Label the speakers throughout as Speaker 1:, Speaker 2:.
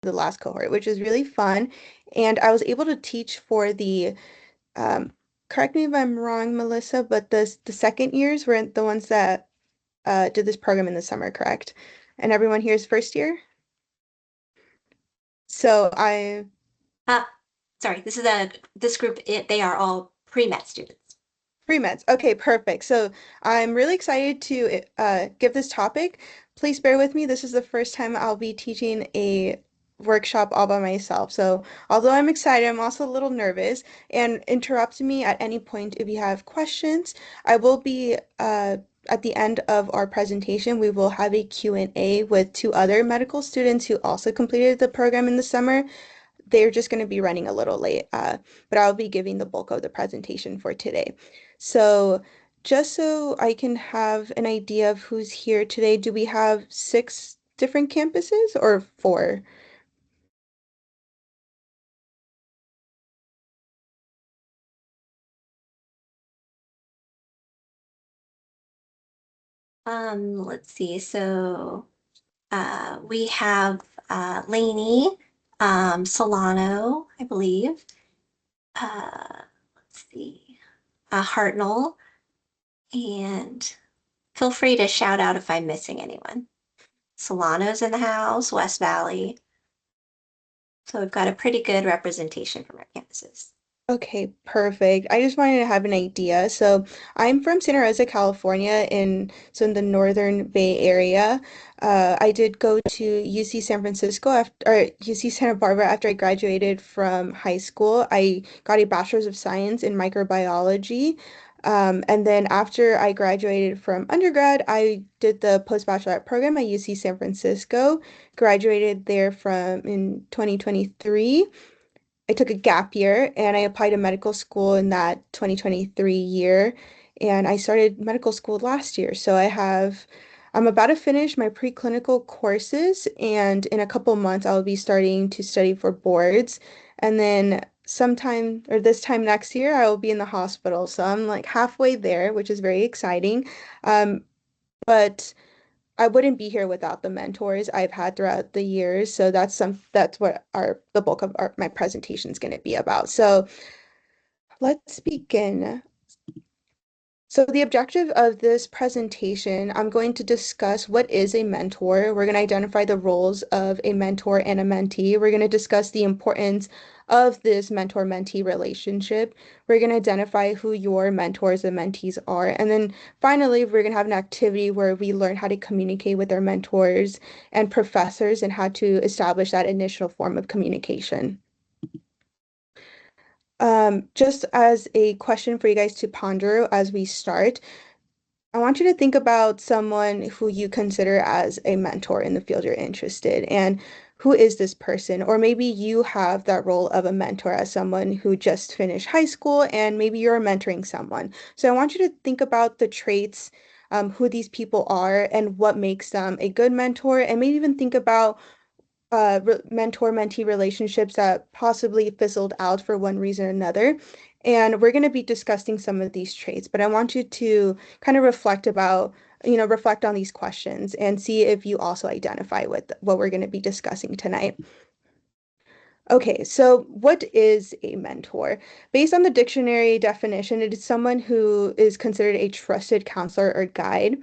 Speaker 1: the last cohort, which was really fun. And I was able to teach for the, um, correct me if I'm wrong, Melissa, but the second years were the ones that did this program in the summer, correct? And everyone here is first year. So I
Speaker 2: Uh, Sorry, this group, they are all pre-med students.
Speaker 1: Pre-meds. Okay, perfect. So I'm really excited to give this topic. Please bear with me. This is the first time I'll be teaching a workshop all by myself. So although I'm excited, I'm also a little nervous. And interrupt me at any point if you have questions. I will be at the end of our presentation, we will have a Q&A with two other medical students who also completed the program in the summer. They're just going to be running a little late, but I'll be giving the bulk of the presentation for today. So just so I can have an idea of who's here today, do we have six different campuses or four?
Speaker 2: Let's see. We have Lainey, Solano, I believe. Let's see, Hartnell, and feel free to shout out if I'm missing anyone. Solano's in the house, West Valley. So we've got a pretty good representation from our campuses.
Speaker 1: Okay, perfect. I just wanted to have an idea. So I'm from Santa Rosa, California, in the Northern Bay Area. I did go to UC San Francisco after or UC Santa Barbara after I graduated from high school. I got a bachelor's of science in microbiology. And then after I graduated from undergrad, I did the postbachelorate program at UC San Francisco, graduated there from in 2023. I took a gap year and I applied to medical school in that 2023 year. And I started medical school last year. So I'm about to finish my preclinical courses, and in a couple months, I'll be starting to study for boards. And then sometime or this time next year, I will be in the hospital. So I'm like halfway there, which is very exciting. But I wouldn't be here without the mentors I've had throughout the years. So that's what the bulk of my presentation is going to be about. So let's begin. So the objective of this presentation, I'm going to discuss what is a mentor. We're going to identify the roles of a mentor and a mentee. We're going to discuss the importance of this mentor-mentee relationship. We're going to identify who your mentors and mentees are. And then finally, we're going to have an activity where we learn how to communicate with our mentors and professors and how to establish that initial form of communication. Just as a question for you guys to ponder as we start, I want you to think about someone who you consider as a mentor in the field you're interested in. Who is this person? Or maybe you have that role of a mentor as someone who just finished high school and maybe you're mentoring someone. So I want you to think about the traits, who these people are and what makes them a good mentor, and maybe even think about mentor-mentee relationships that possibly fizzled out for one reason or another. And we're going to be discussing some of these traits, but I want you to kind of reflect on these questions and see if you also identify with what we're going to be discussing tonight. Okay, so what is a mentor? Based on the dictionary definition, it is someone who is considered a trusted counselor or guide.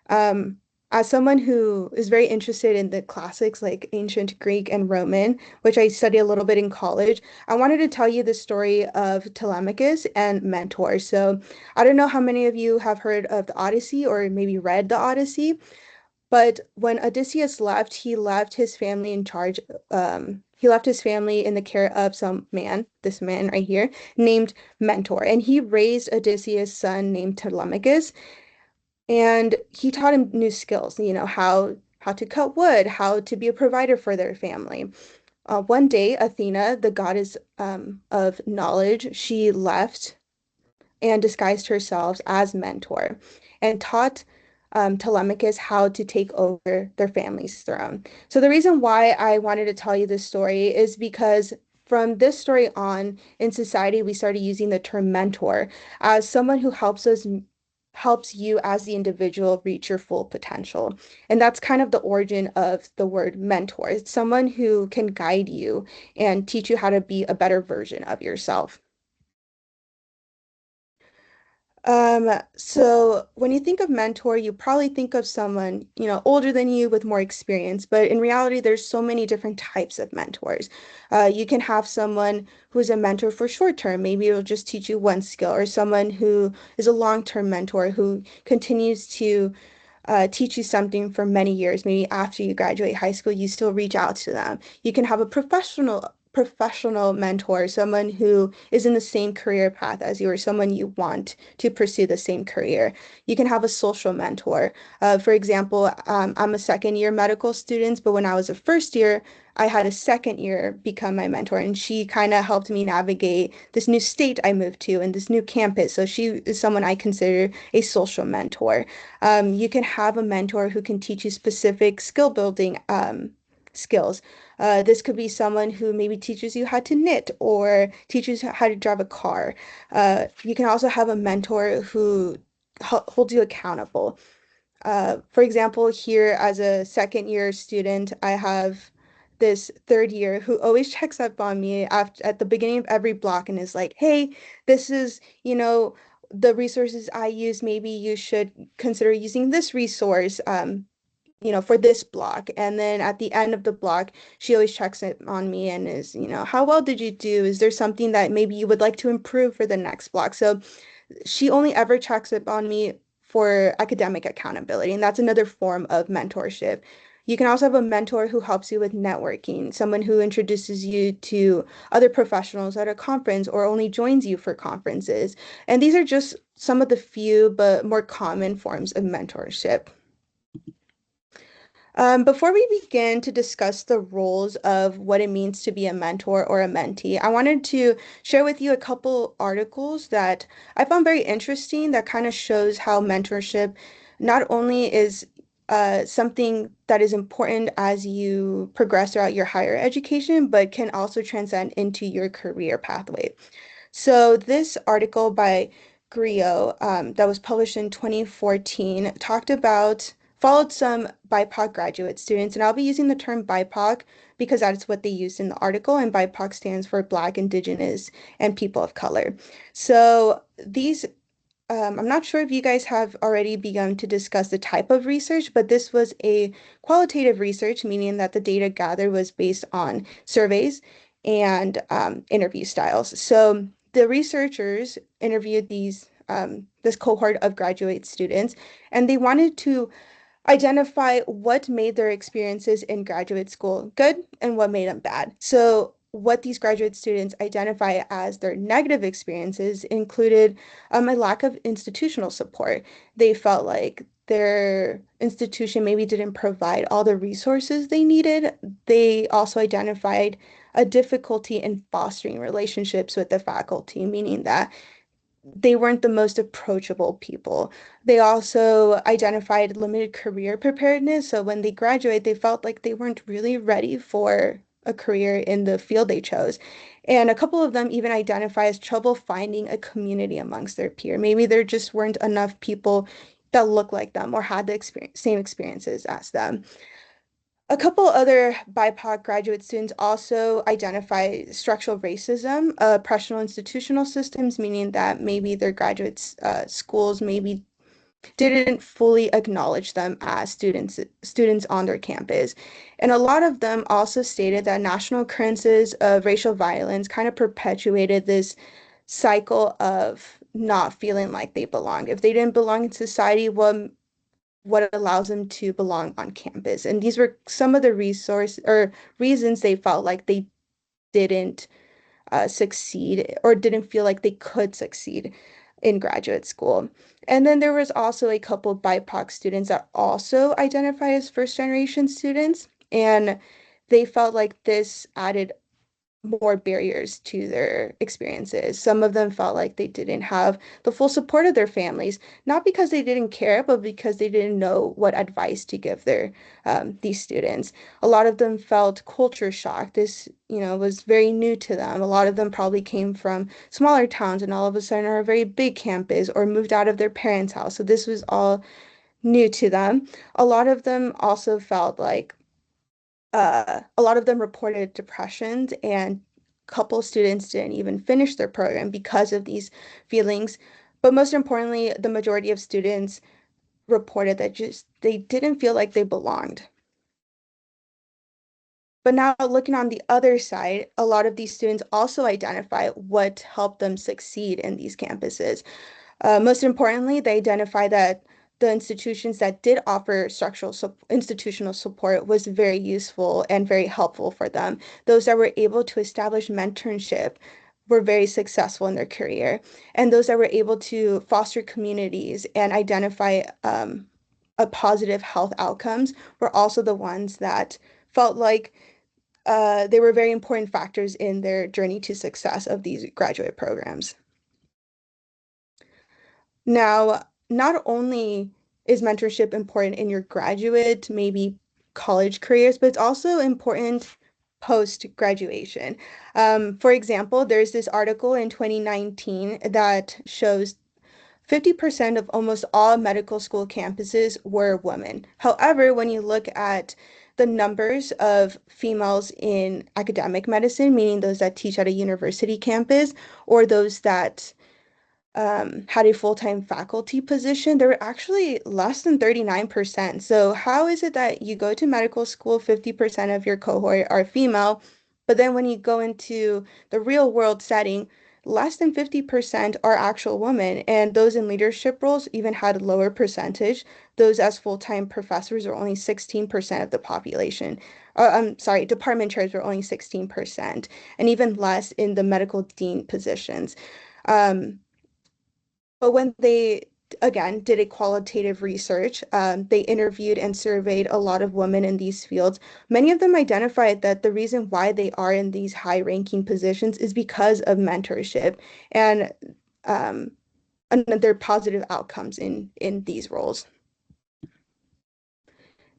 Speaker 1: Um, as someone who is very interested in the classics like ancient Greek and Roman, which I study a little bit in college, I wanted to tell you the story of Telemachus and Mentor. So I don't know how many of you have heard of the Odyssey or maybe read the Odyssey, but when Odysseus left, he left his family in charge. He left his family in the care of some man, this man right here, named Mentor, and he raised Odysseus' son named Telemachus, and he taught him new skills, how to cut wood, how to be a provider for their family. One day, Athena, the goddess of knowledge, she left and disguised herself as mentor and taught Telemachus how to take over their family's throne. So the reason why I wanted to tell you this story is because from this story on in society, we started using the term mentor as someone who helps us helps you as the individual reach your full potential. And that's kind of the origin of the word mentor. It's someone who can guide you and teach you how to be a better version of yourself. So when you think of mentor, you probably think of someone, older than you with more experience, but in reality, there's so many different types of mentors. You can have someone who's a mentor for short term, maybe it'll just teach you one skill, or someone who is a long-term mentor who continues to teach you something for many years. Maybe after you graduate high school, you still reach out to them. You can have a professional mentor, someone who is in the same career path as you, or someone you want to pursue the same career. You can have a social mentor. For example, I'm a second year medical student, but when I was a first year, I had a second year become my mentor, and she kind of helped me navigate this new state I moved to and this new campus. So she is someone I consider a social mentor. You can have a mentor who can teach you specific skill building skills. This could be someone who maybe teaches you how to knit or teaches you how to drive a car. You can also have a mentor who holds you accountable. For example, here as a second year student, I have this third year who always checks up on me at the beginning of every block and is like, hey, this is, the resources I use. Maybe you should consider using this resource. For this block. And then at the end of the block, she always checks it on me and is, how well did you do? Is there something that maybe you would like to improve for the next block? So she only ever checks up on me for academic accountability, and that's another form of mentorship. You can also have a mentor who helps you with networking, someone who introduces you to other professionals at a conference or only joins you for conferences. And these are just some of the few but more common forms of mentorship. Before we begin to discuss the roles of what it means to be a mentor or a mentee, I wanted to share with you a couple articles that I found very interesting that kind of shows how mentorship not only is something that is important as you progress throughout your higher education, but can also transcend into your career pathway. So this article by Griot that was published in 2014 followed some BIPOC graduate students, and I'll be using the term BIPOC because that's what they used in the article, and BIPOC stands for Black, Indigenous, and People of Color. So I'm not sure if you guys have already begun to discuss the type of research, but this was a qualitative research, meaning that the data gathered was based on surveys and interview styles. So the researchers interviewed this cohort of graduate students, and they wanted to identify what made their experiences in graduate school good and what made them bad. So, what these graduate students identify as their negative experiences included a lack of institutional support. They felt like their institution maybe didn't provide all the resources they needed. They also identified a difficulty in fostering relationships with the faculty, meaning that they weren't the most approachable people. They also identified limited career preparedness. So when they graduate, they felt like they weren't really ready for a career in the field they chose. And a couple of them even identify as trouble finding a community amongst their peer. Maybe there just weren't enough people that looked like them or had the same experiences as them. A couple other BIPOC graduate students also identify structural racism, oppressional institutional systems, meaning that maybe their graduate schools maybe didn't fully acknowledge them as students on their campus. And a lot of them also stated that national occurrences of racial violence kind of perpetuated this cycle of not feeling like they belong. If they didn't belong in society, what allows them to belong on campus. And these were some of the resource or reasons they felt like they didn't succeed or didn't feel like they could succeed in graduate school. And then there was also a couple of BIPOC students that also identify as first generation students, and they felt like this added more barriers to their experiences. Some of them felt like they didn't have the full support of their families, not because they didn't care, but because they didn't know what advice to give their these students. A lot of them felt culture shock. This, was very new to them. A lot of them probably came from smaller towns and all of a sudden are a very big campus or moved out of their parents' house. So this was all new to them. A lot of them also felt like a lot of them reported depressions, and a couple students didn't even finish their program because of these feelings. But most importantly, the majority of students reported that just they didn't feel like they belonged. But now looking on the other side, a lot of these students also identify what helped them succeed in these campuses. Most importantly, they identify that the institutions that did offer institutional support was very useful and very helpful for them. Those that were able to establish mentorship were very successful in their career, and those that were able to foster communities and identify a positive health outcomes were also the ones that felt like they were very important factors in their journey to success of these graduate programs. Now, not only is mentorship important in your graduate, maybe college careers, but it's also important post graduation. For example, there's this article in 2019 that shows 50% of almost all medical school campuses were women. However, when you look at the numbers of females in academic medicine, meaning those that teach at a university campus or those that had a full-time faculty position, there were actually less than 39%. So how is it that you go to medical school, 50% of your cohort are female, but then when you go into the real world setting, less than 50% are actual women, and those in leadership roles even had a lower percentage. Those as full-time professors are only 16% of the population. I'm sorry, department chairs were only 16%, and even less in the medical dean positions. Um, but when they, again, did a qualitative research, they interviewed and surveyed a lot of women in these fields. Many of them identified that the reason why they are in these high-ranking positions is because of mentorship and um, their positive outcomes in these roles.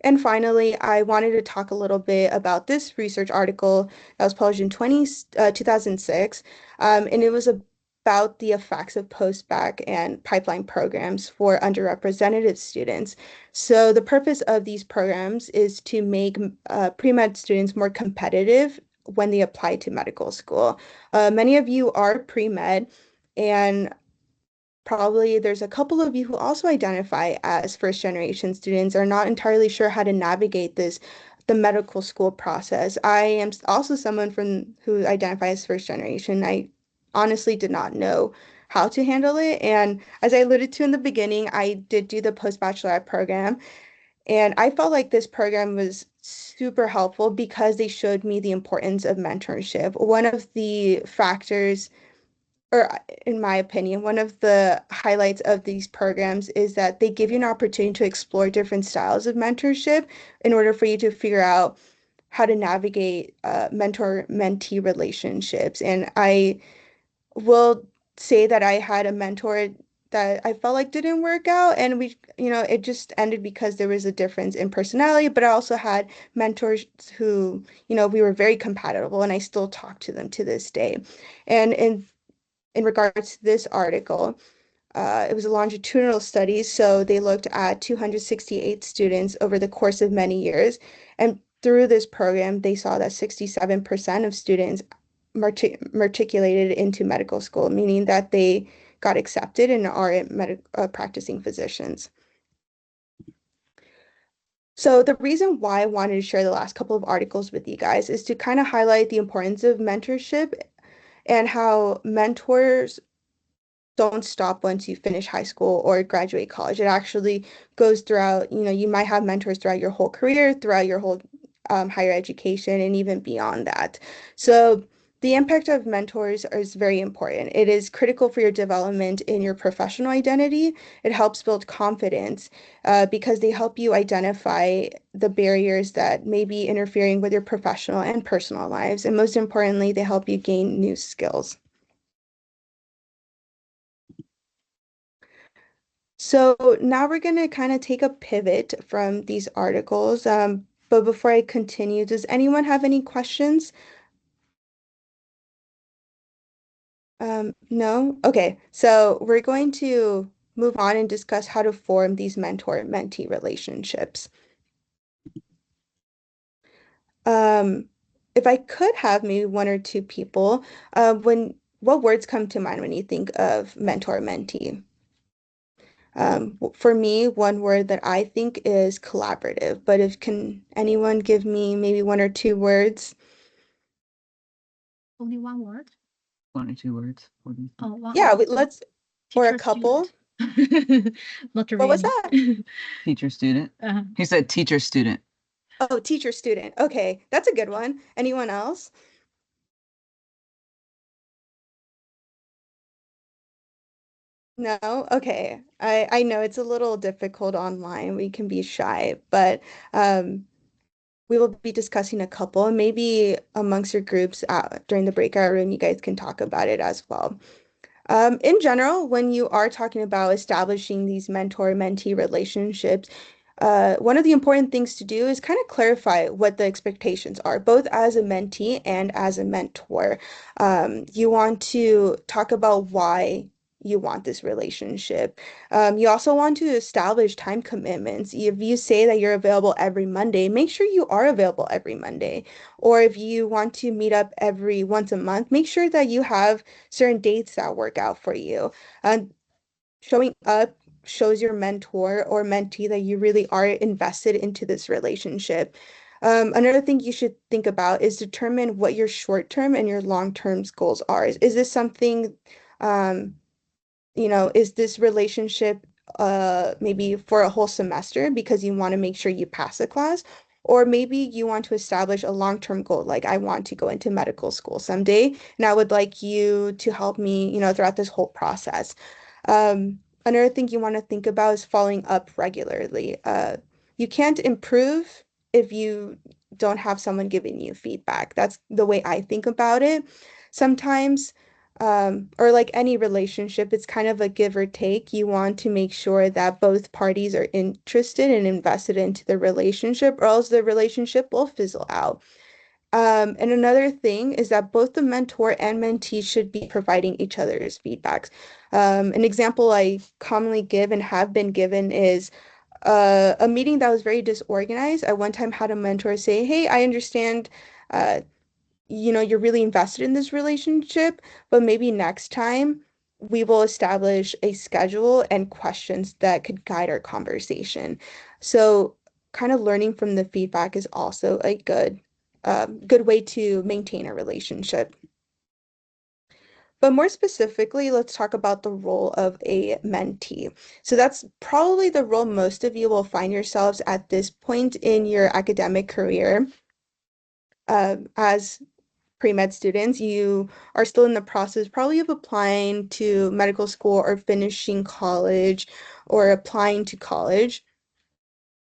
Speaker 1: And finally, I wanted to talk a little bit about this research article that was published in 2006, and it was about the effects of post-bac and pipeline programs for underrepresented students. So the purpose of these programs is to make pre-med students more competitive when they apply to medical school. Many of you are pre-med, and probably there's a couple of you who also identify as first generation students, are not entirely sure how to navigate the medical school process. I am also someone from who identifies as first generation. I honestly did not know how to handle it. And as I alluded to in the beginning, I did do the post-bachelorette program, and I felt like this program was super helpful because they showed me the importance of mentorship. One of the factors, or in my opinion, one of the highlights of these programs is that they give you an opportunity to explore different styles of mentorship in order for you to figure out how to navigate mentor-mentee relationships. And I will say that I had a mentor that I felt like didn't work out, and it just ended because there was a difference in personality, but I also had mentors who, we were very compatible, and I still talk to them to this day. And in regards to this article, it was a longitudinal study, so they looked at 268 students over the course of many years. And through this program, they saw that 67% of students matriculated into medical school, meaning that they got accepted and are practicing physicians. So the reason why I wanted to share the last couple of articles with you guys is to kind of highlight the importance of mentorship and how mentors don't stop once you finish high school or graduate college. It actually goes throughout, you might have mentors throughout your whole career, throughout your whole higher education, and even beyond that. So The impact of mentors is very important. It is critical for your development in your professional identity. It helps build confidence because they help you identify the barriers that may be interfering with your professional and personal lives. And most importantly, they help you gain new skills. So now we're going to kind of take a pivot from these articles. But before I continue, does anyone have any questions? No? Okay, so we're going to move on and discuss how to form these mentor-mentee relationships. Um, if I could have maybe one or two people, what words come to mind when you think of mentor-mentee? For me, one word that I think is collaborative, but if can anyone give me maybe one or two words?
Speaker 3: Only one word?
Speaker 4: One or two words. What do you think?
Speaker 3: Oh, one
Speaker 1: Yeah,
Speaker 3: word.
Speaker 1: let's, or a
Speaker 3: Teacher,
Speaker 1: couple.
Speaker 3: student. Not
Speaker 1: What was
Speaker 3: really.
Speaker 1: that?
Speaker 4: Teacher student.
Speaker 3: Uh,
Speaker 4: He said teacher student.
Speaker 1: Oh, teacher student. Okay, that's a good one. Anyone else? No? Okay. I know it's a little difficult online. We can be shy, but um we will be discussing a couple, and maybe amongst your groups during the breakout room, you guys can talk about it as well. In general, when you are talking about establishing these mentor-mentee relationships, one of the important things to do is kind of clarify what the expectations are, both as a mentee and as a mentor. You want to talk about why you want this relationship. You also want to establish time commitments. If you say that you're available every Monday, make sure you are available every Monday. Or if you want to meet up every once a month, make sure that you have certain dates that work out for you. Showing up shows your mentor or mentee that you really are invested into this relationship. Another thing you should think about is determine what your short-term and your long-term goals are. Is this something, um, is this relationship maybe for a whole semester because you want to make sure you pass the class? Or maybe you want to establish a long-term goal, like I want to go into medical school someday, and I would like you to help me, throughout this whole process. Another thing you want to think about is following up regularly. You can't improve if you don't have someone giving you feedback. That's the way I think about it. Sometimes or like any relationship, it's kind of a give or take. You want to make sure that both parties are interested and invested into the relationship, or else the relationship will fizzle out. And another thing is that both the mentor and mentee should be providing each other's feedbacks. An example I commonly give and have been given is a meeting that was very disorganized. I one time had a mentor say, "Hey, I understand uh, you're really invested in this relationship, but maybe next time we will establish a schedule and questions that could guide our conversation." So kind of learning from the feedback is also a good way to maintain a relationship. But more specifically, let's talk about the role of a mentee. So that's probably the role most of you will find yourselves at this point in your academic career. As pre-med students, you are still in the process probably of applying to medical school or finishing college or applying to college.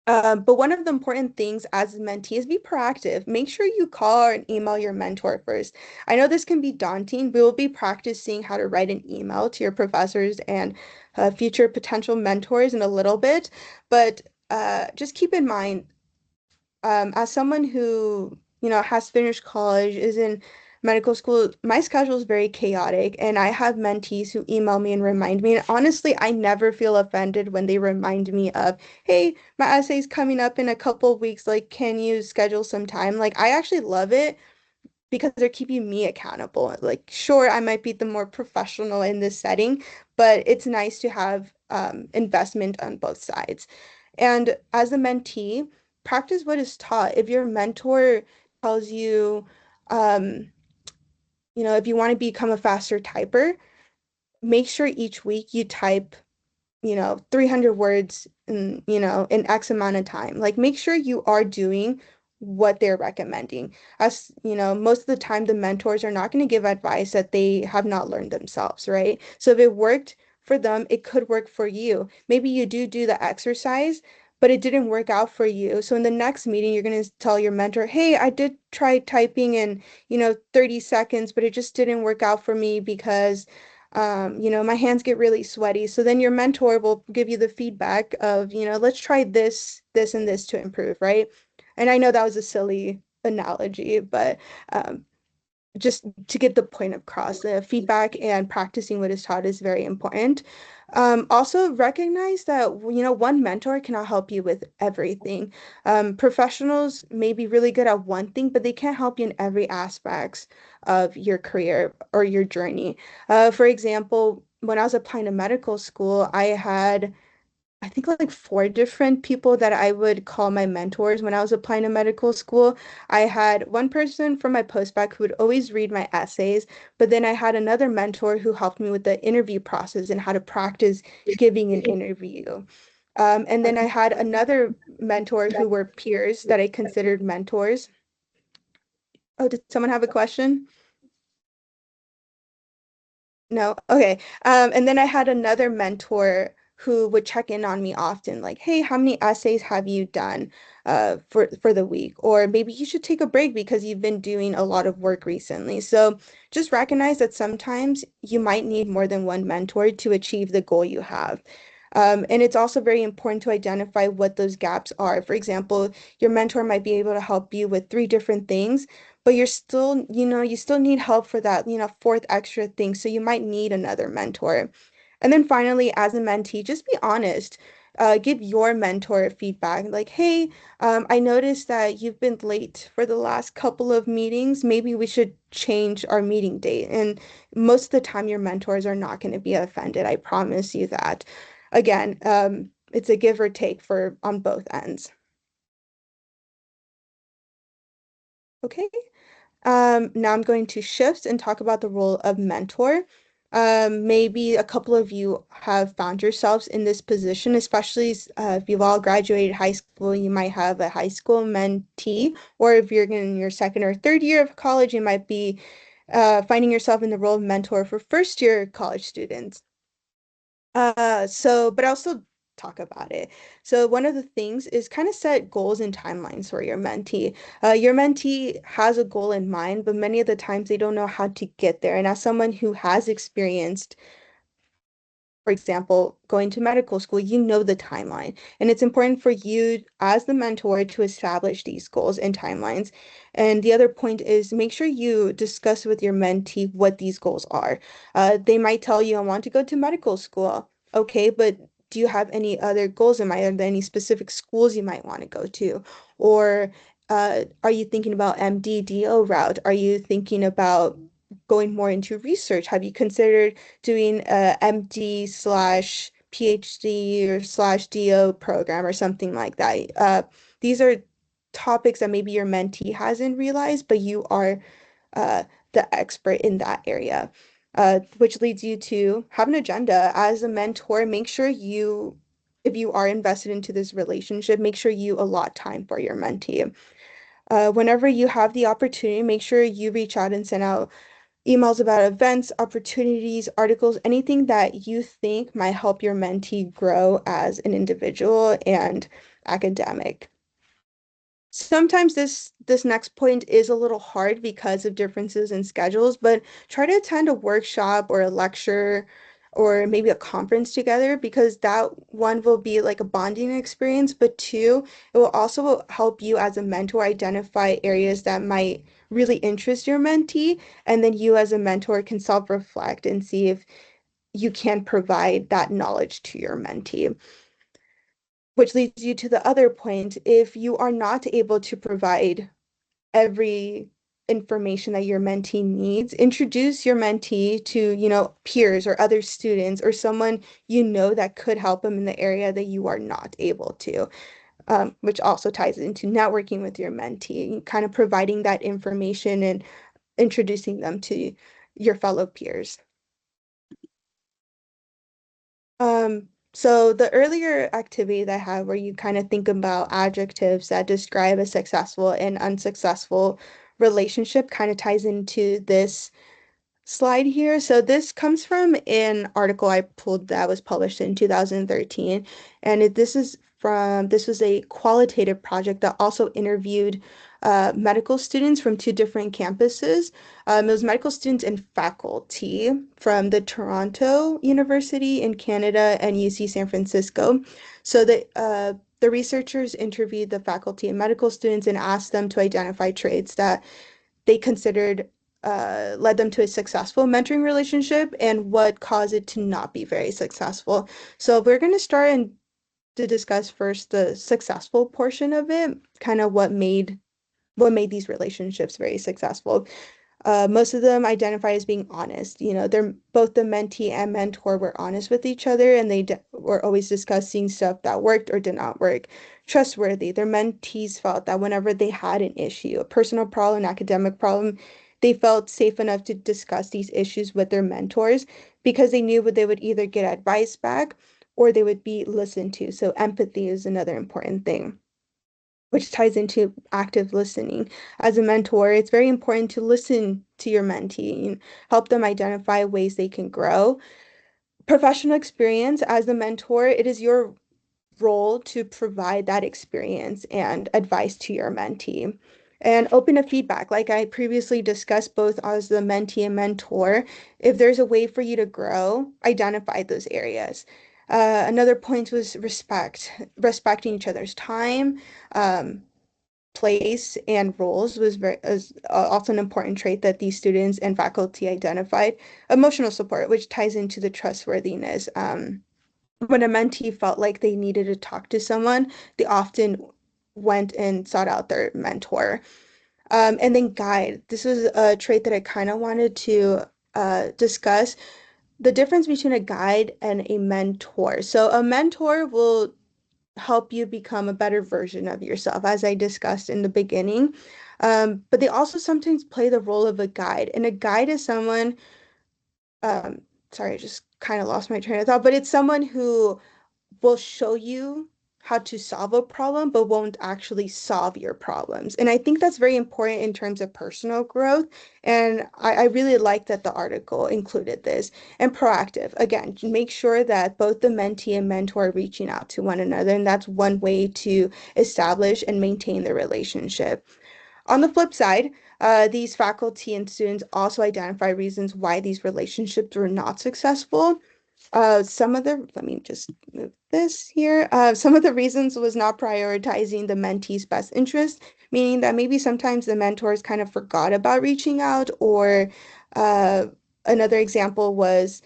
Speaker 1: But one of the important things as a mentee is be proactive. Make sure you call or email your mentor first. I know this can be daunting. We will be practicing how to write an email to your professors and future potential mentors in a little bit, but just keep in mind as someone who, has finished college, is in medical school, my schedule is very chaotic, and I have mentees who email me and remind me. And honestly, I never feel offended when they remind me of, hey, my essay's coming up in a couple of weeks. Like, can you schedule some time? Like, I actually love it because they're keeping me accountable. Like, sure, I might be the more professional in this setting, but it's nice to have investment on both sides. And as a mentee, practice what is taught. If your mentor tells you, um, if you want to become a faster typer, make sure each week you type 300 words in X amount of time. Like make sure you are doing what they're recommending. As you know, most of the time the mentors are not going to give advice that they have not learned themselves, right? So if it worked for them, it could work for you. Maybe you do the exercise, but it didn't work out for you. So in the next meeting, you're going to tell your mentor, "Hey, I did try typing in, 30 seconds, but it just didn't work out for me because my hands get really sweaty." So then your mentor will give you the feedback of, let's try this, and this to improve, right? And I know that was a silly analogy, but um, just to get the point across, the feedback and practicing what is taught is very important. Also recognize that, one mentor cannot help you with everything. Professionals may be really good at one thing, but they can't help you in every aspects of your career or your journey. For example, when I was applying to medical school, I think like four different people that I would call my mentors when I was applying to medical school. I had one person from my postbac who would always read my essays, but then I had another mentor who helped me with the interview process and how to practice giving an interview. And then I had another mentor who were peers that I considered mentors. Oh, did someone have a question? No? Okay. And then I had another mentor who would check in on me often, like, "Hey, how many essays have you done for the week?" Or maybe you should take a break because you've been doing a lot of work recently. So just recognize that sometimes you might need more than one mentor to achieve the goal you have. And it's also very important to identify what those gaps are. For example, your mentor might be able to help you with three different things, but you're still, you still need help for that, fourth extra thing. So you might need another mentor. And then finally, as a mentee, just be honest. Give your mentor feedback like, "Hey, I noticed that you've been late for the last couple of meetings. Maybe we should change our meeting date." And most of the time, your mentors are not going to be offended. I promise you that. Again, it's a give or take for on both ends. Okay. Now I'm going to shift and talk about the role of mentor. Maybe a couple of you have found yourselves in this position, especially if you've all graduated high school, you might have a high school mentee, or if you're in your second or third year of college, you might be finding yourself in the role of mentor for first year college students. But I'll still talk about it. So one of the things is kind of set goals and timelines for your mentee. Your mentee has a goal in mind, but many of the times they don't know how to get there. And as someone who has experienced, for example, going to medical school, you know the timeline. And it's important for you as the mentor to establish these goals and timelines. And the other point is make sure you discuss with your mentee what these goals are. They might tell you, "I want to go to medical school." Okay, but do you have any other goals in mind? Are there any specific schools you might want to go to? Or are you thinking about MD, DO route? Are you thinking about going more into research? Have you considered doing a MD slash PhD or slash DO program or something like that? These are topics that maybe your mentee hasn't realized, but you are uh, the expert in that area, which leads you to have an agenda. As a mentor, make sure you, if you are invested into this relationship, make sure you allot time for your mentee. Whenever you have the opportunity, make sure you reach out and send out emails about events, opportunities, articles, anything that you think might help your mentee grow as an individual and academic. Sometimes this next point is a little hard because of differences in schedules, but try to attend a workshop or a lecture or maybe a conference together because that one will be like a bonding experience, but two, it will also help you as a mentor identify areas that might really interest your mentee, and then you as a mentor can self-reflect and see if you can provide that knowledge to your mentee. Which leads you to the other point. If you are not able to provide every information that your mentee needs, introduce your mentee to, peers or other students or someone you know that could help them in the area that you are not able to, which also ties into networking with your mentee, kind of providing that information and introducing them to your fellow peers. So the earlier activity that I had where you kind of think about adjectives that describe a successful and unsuccessful relationship kind of ties into this slide here. So this comes from an article I pulled that was published in 2013, and this was a qualitative project that also interviewed medical students from two different campuses. It was medical students and faculty from the Toronto University in Canada and UC San Francisco. So the researchers interviewed the faculty and medical students and asked them to identify traits that they considered led them to a successful mentoring relationship and what caused it to not be very successful. So we're going to start to discuss first the successful portion of it, kind of what made these relationships very successful. Most of them identify as being honest. You know, they're both the mentee and mentor were honest with each other, and were always discussing stuff that worked or did not work. Trustworthy. Their mentees felt that whenever they had an issue, a personal problem, an academic problem, they felt safe enough to discuss these issues with their mentors because they knew they would either get advice back or they would be listened to. So empathy is another important thing, which ties into active listening. As a mentor, it's very important to listen to your mentee and help them identify ways they can grow. Professional experience as a mentor, it is your role to provide that experience and advice to your mentee. And open to feedback, like I previously discussed, both as the mentee and mentor. If there's a way for you to grow, identify those areas. Another point was respecting each other's time, um, place, and roles was also an important trait that these students and faculty identified. Emotional support, which ties into the trustworthiness. When a mentee felt like they needed to talk to someone, they often went and sought out their mentor. And then guide. This was a trait that I kind of wanted to discuss the difference between a guide and a mentor. So a mentor will help you become a better version of yourself, as I discussed in the beginning. But they also sometimes play the role of a guide. And a guide is someone, um, sorry, I just kind of lost my train of thought, but it's someone who will show you how to solve a problem, but won't actually solve your problems. And I think that's very important in terms of personal growth. And I really like that the article included this. And proactive, again, make sure that both the mentee and mentor are reaching out to one another. And that's one way to establish and maintain the relationship. On the flip side, these faculty and students also identify reasons why these relationships were not successful. Let me just move this here. Some of the reasons was not prioritizing the mentee's best interest, meaning that maybe sometimes the mentors kind of forgot about reaching out, or uh, another example was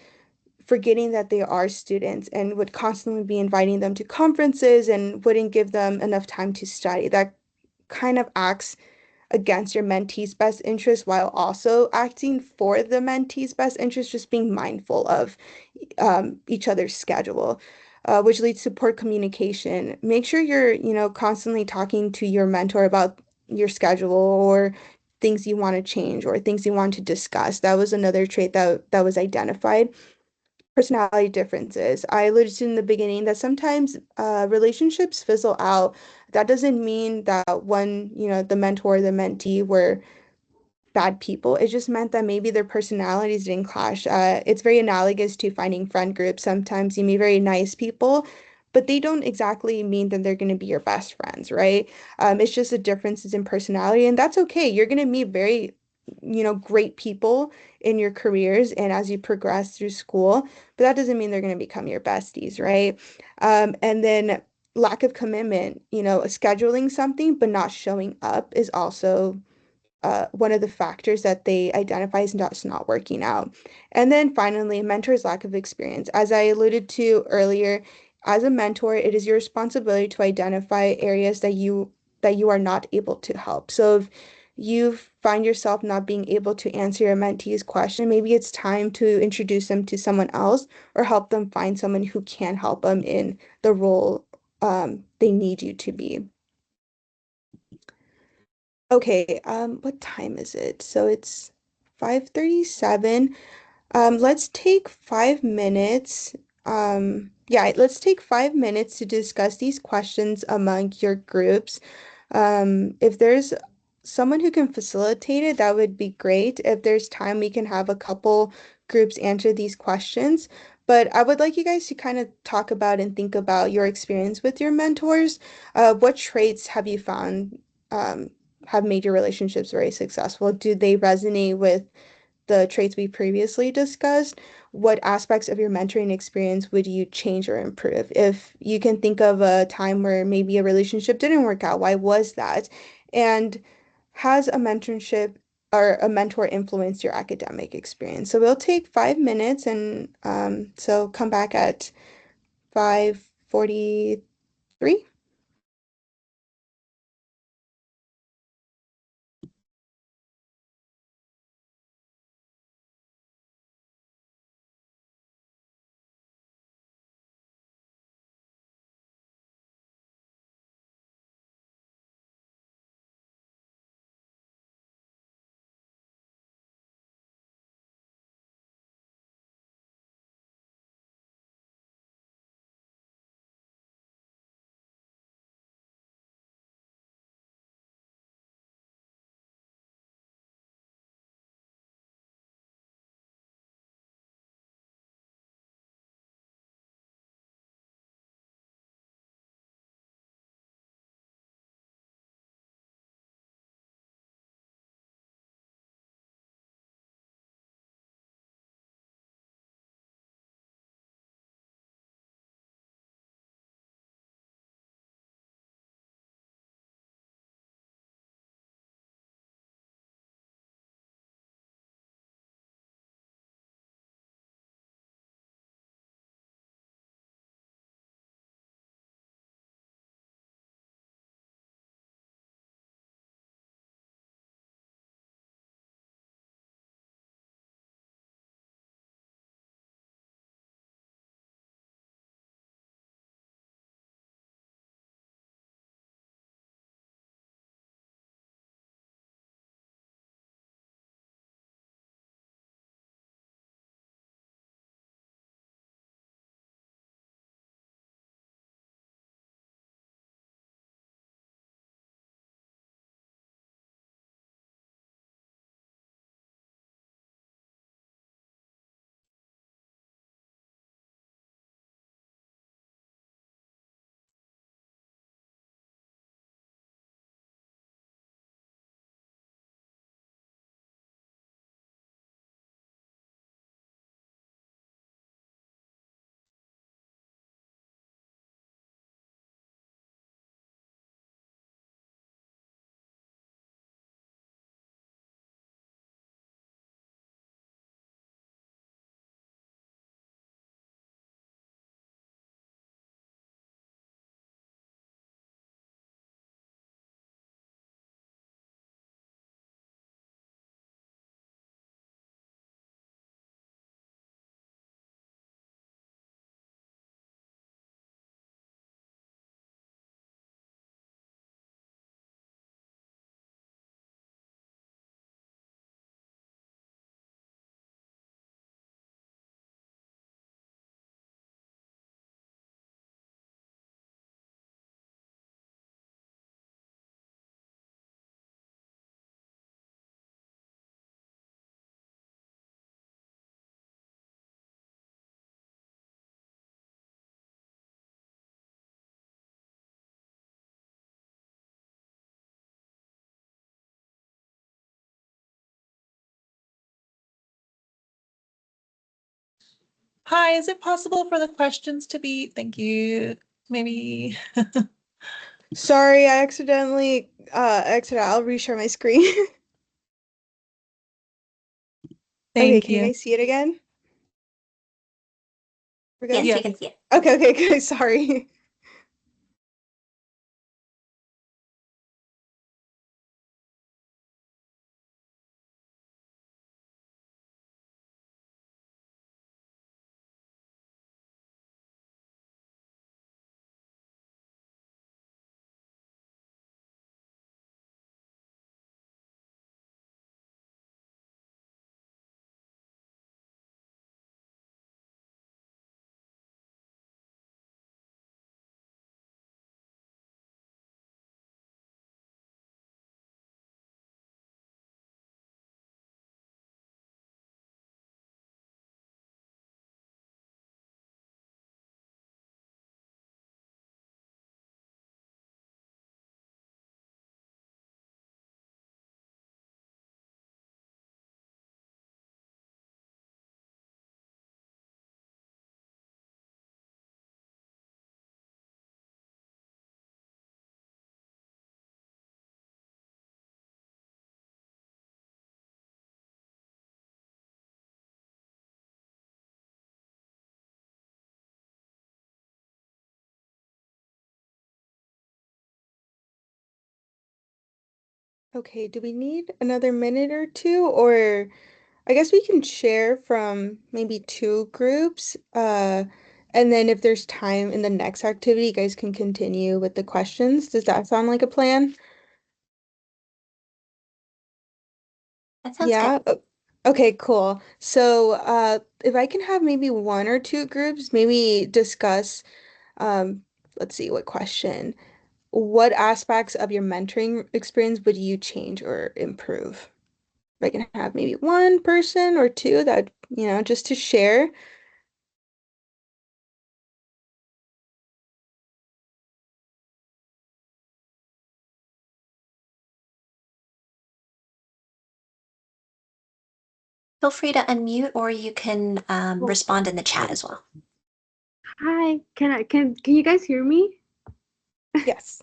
Speaker 1: forgetting that they are students and would constantly be inviting them to conferences and wouldn't give them enough time to study. That kind of acts against your mentee's best interest while also acting for the mentee's best interest, just being mindful of each other's schedule, which leads to poor communication. Make sure you're, constantly talking to your mentor about your schedule or things you want to change or things you want to discuss. That was another trait that was identified. Personality differences. I alluded to in the beginning that sometimes relationships fizzle out. That doesn't mean that the mentor or the mentee were bad people. It just meant that maybe their personalities didn't clash. It's very analogous to finding friend groups. Sometimes you meet very nice people, but they don't exactly mean that they're going to be your best friends, right? It's just the differences in personality, and that's okay. You're going to meet very, great people in your careers and as you progress through school, but that doesn't mean they're going to become your besties, right? And then lack of commitment, scheduling something but not showing up is also one of the factors that they identify as not working out. And then finally, mentor's lack of experience. As I alluded to earlier, as a mentor, it is your responsibility to identify areas that you are not able to help. So if you find yourself not being able to answer your mentee's question, maybe it's time to introduce them to someone else or help them find someone who can help them in the role they need you to be. Okay, what time is it? So it's 5:37. Let's take 5 minutes Yeah, let's take 5 minutes to discuss these questions among your groups. If there's someone who can facilitate it, that would be great. If there's time, we can have a couple groups answer these questions. But I would like you guys to kind of talk about and think about your experience with your mentors. What traits have you found have made your relationships very successful? Do they resonate with the traits we previously discussed? What aspects of your mentoring experience would you change or improve? If you can think of a time where maybe a relationship didn't work out, why was that? And has a mentorship or a mentor influenced your academic experience? So we'll take 5 minutes and so come back at 5:43.
Speaker 5: Hi, is it possible for the questions to be, thank you, maybe,
Speaker 1: Sorry, I accidentally exited. I'll reshare my screen. Okay,
Speaker 5: thank
Speaker 1: can you
Speaker 5: you.
Speaker 1: guys see it again? We're good?
Speaker 2: Yes,
Speaker 5: Yeah.
Speaker 2: we can see it.
Speaker 1: Okay, okay, good. Sorry. Okay, do we need another minute or two? Or I guess we can share from maybe two groups. And then if there's time in the next activity, you guys can continue with the questions. Does that sound like a plan?
Speaker 2: That sounds good.
Speaker 1: Yeah. Okay, cool. So, if I can have maybe one or two groups, maybe discuss, um, let's see, what question. What aspects of your mentoring experience would you change or improve? If I can have maybe one person or two that, just to share.
Speaker 2: Feel free to unmute or you can
Speaker 6: Well,
Speaker 2: respond in the chat as well.
Speaker 6: hi, can you guys hear me?
Speaker 1: Yes.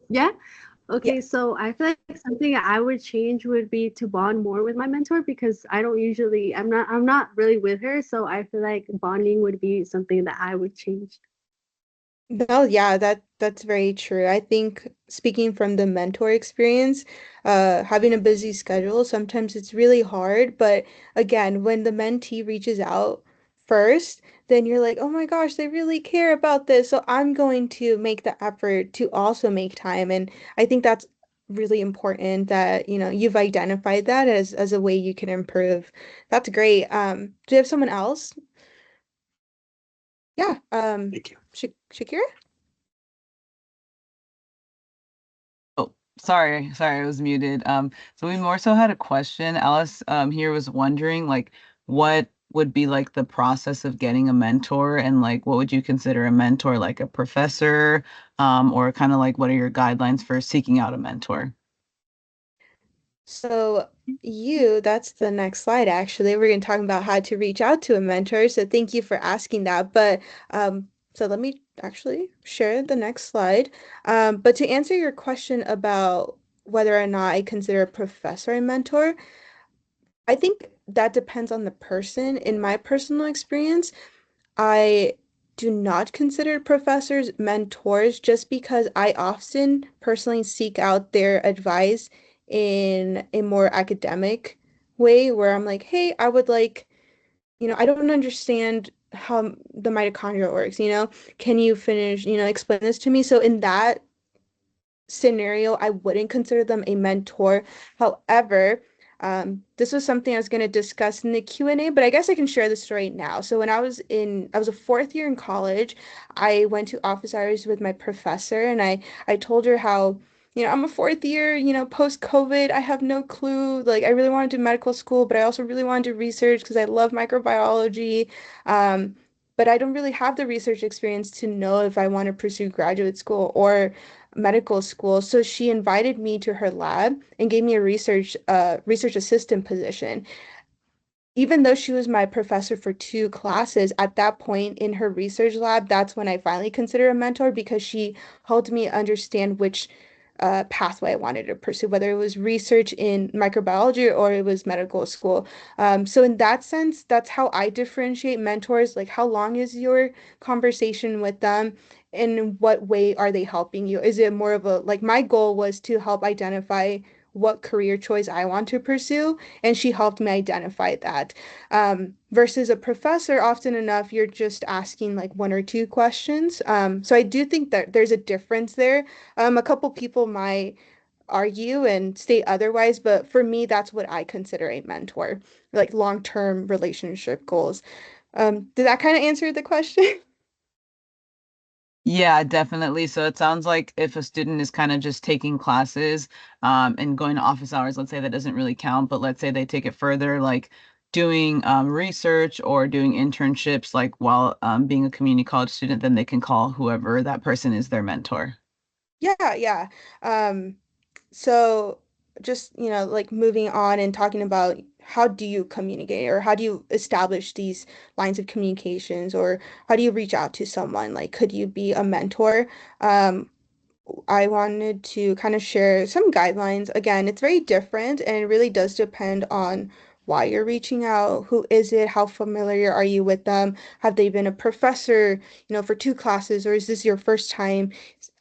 Speaker 6: Yeah?
Speaker 1: Yeah.
Speaker 6: Okay, so I feel like something I would change would be to bond more with my mentor because I don't usually I'm not really with her, so I feel like bonding would be something that I would change.
Speaker 1: No, yeah, that's very true. I think speaking from the mentor experience, having a busy schedule, sometimes it's really hard. But again, when the mentee reaches out first, then you're like, oh my gosh, they really care about this. So I'm going to make the effort to also make time. And I think that's really important that, you've identified that as a way you can improve. That's great. Do you have someone else? Yeah.
Speaker 7: Thank you.
Speaker 1: Shakira?
Speaker 4: Oh, sorry, I was muted. So we more so had a question. Alice, here was wondering, like, what would be like the process of getting a mentor, and like, what would you consider a mentor, like a professor, or kind of like, what are your guidelines for seeking out a mentor?
Speaker 1: So that's the next slide actually. We're going to talk about how to reach out to a mentor. So thank you for asking that. But so let me actually share the next slide. But to answer your question about whether or not I consider a professor a mentor, I think that depends on the person. In my personal experience, I do not consider professors mentors just because I often personally seek out their advice in a more academic way where I'm like, hey, I would like, I don't understand how the mitochondria works, Can you finish, explain this to me? So in that scenario, I wouldn't consider them a mentor. However, this was something I was going to discuss in the Q&A, but I guess I can share the story now. So when I was a fourth year in college, I went to office hours with my professor, and I told her how, I'm a fourth year, post-COVID, I have no clue. Like, I really want to do medical school, but I also really want to do research because I love microbiology. Um, but I don't really have the research experience to know if I want to pursue graduate school or medical school. So she invited me to her lab and gave me a research assistant position. Even though she was my professor for two classes, at that point in her research lab, that's when I finally consider a mentor because she helped me understand which pathway I wanted to pursue, whether it was research in microbiology or it was medical school. So in that sense, that's how I differentiate mentors. Like, how long is your conversation with them? In what way are they helping you? Is it more of a, like, my goal was to help identify what career choice I want to pursue, and she helped me identify that. Versus a professor, often enough, you're just asking like one or two questions. So I do think that there's a difference there. A couple people might argue and state otherwise, but for me, that's what I consider a mentor, like long-term relationship goals. Did that kind of answer the question?
Speaker 4: Yeah, definitely. So it sounds like if a student is kind of just taking classes and going to office hours, let's say that doesn't really count, but let's say they take it further, like doing research or doing internships, like while being a community college student, then they can call whoever that person is their mentor.
Speaker 1: Yeah, yeah. Um, so just, like moving on and talking about how do you communicate or how do you establish these lines of communications or how do you reach out to someone? Like, could you be a mentor? Um, I wanted to kind of share some guidelines. Again, it's very different and it really does depend on why you're reaching out. Who is it? How familiar are you with them? Have they been a professor, for two classes, or is this your first time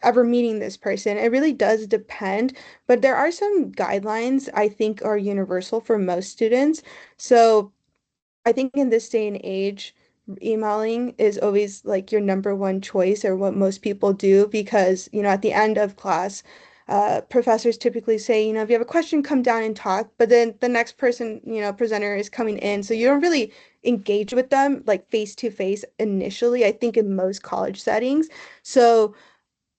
Speaker 1: ever meeting this person? It really does depend, but there are some guidelines I think are universal for most students. So I think in this day and age, emailing is always like your number one choice or what most people do because, at the end of class, professors typically say, if you have a question, come down and talk. But then the next person, presenter is coming in. So you don't really engage with them like face to face initially, I think in most college settings. So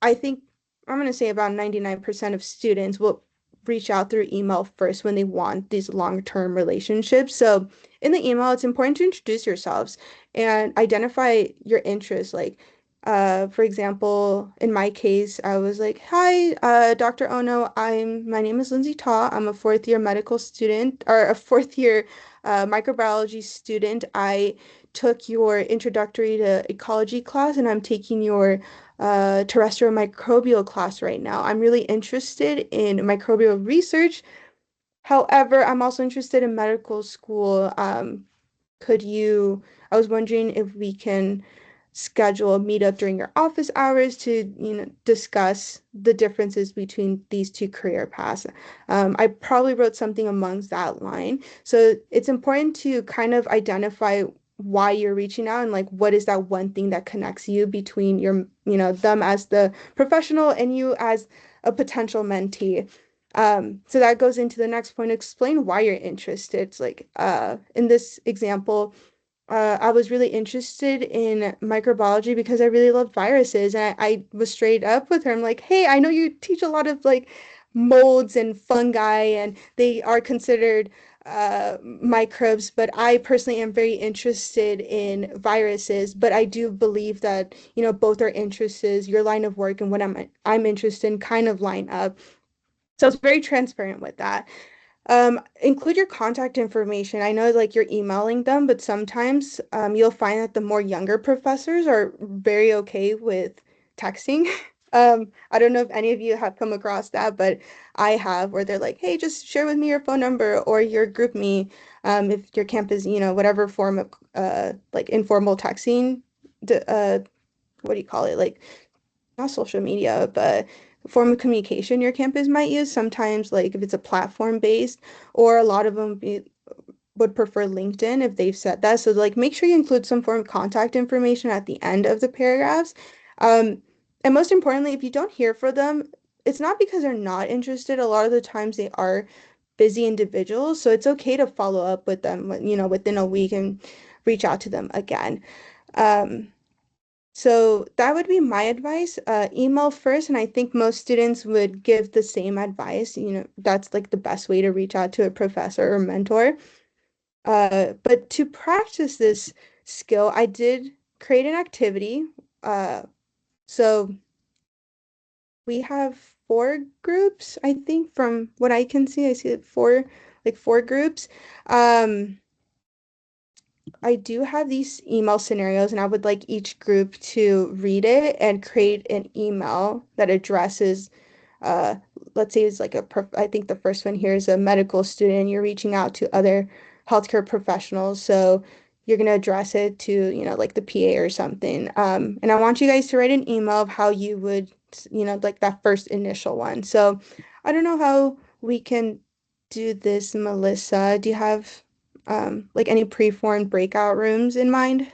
Speaker 1: I think I'm going to say about 99% of students will reach out through email first when they want these long-term relationships. So in the email, it's important to introduce yourselves and identify your interests. Like, for example, in my case, I was like, "Hi, Dr. Ono. My name is Lindsay Ta. I'm a fourth year medical student or a fourth year microbiology student. I took your introductory to ecology class, and I'm taking your terrestrial microbial class right now. I'm really interested in microbial research. However, I'm also interested in medical school. Could you, I was wondering if we can schedule a meetup during your office hours to, discuss the differences between these two career paths. I probably wrote something amongst that line. So it's important to kind of identify why you're reaching out and like what is that one thing that connects you between them as the professional and you as a potential mentee. So that goes into the next point. Explain why you're interested. It's like in this example, I was really interested in microbiology because I really love viruses. And I was straight up with her. I'm like, hey, I know you teach a lot of like molds and fungi, and they are considered microbes, but I personally am very interested in viruses. But I do believe that, both our interests, your line of work and what I'm interested in kind of line up. So I was very transparent with that. Include your contact information. I know like you're emailing them, but sometimes you'll find that the more younger professors are very okay with texting. I don't know if any of you have come across that, but I have, where they're like, hey, just share with me your phone number or your group me, if your campus, whatever form of like informal texting, what do you call it? Like not social media, but form of communication your campus might use. Sometimes, like if it's a platform based, or a lot of them would prefer LinkedIn if they've said that. So, like, make sure you include some form of contact information at the end of the paragraphs. Um, and most importantly, if you don't hear from them, it's not because they're not interested. A lot of the times they are busy individuals, so it's okay to follow up with them, within a week and reach out to them again. Um, so that would be my advice. Email first, and I think most students would give the same advice. That's like the best way to reach out to a professor or mentor. But to practice this skill, I did create an activity. Uh, so we have four groups, I think, from what I can see. I see it four groups. Um, I do have these email scenarios, and I would like each group to read it and create an email that addresses, uh, let's say it's like I think the first one here is a medical student. You're reaching out to other healthcare professionals. So you're going to address it to, like the PA or something. And I want you guys to write an email of how you would, like that first initial one. So I don't know how we can do this, Melissa. Do you have like any preformed breakout rooms in mind?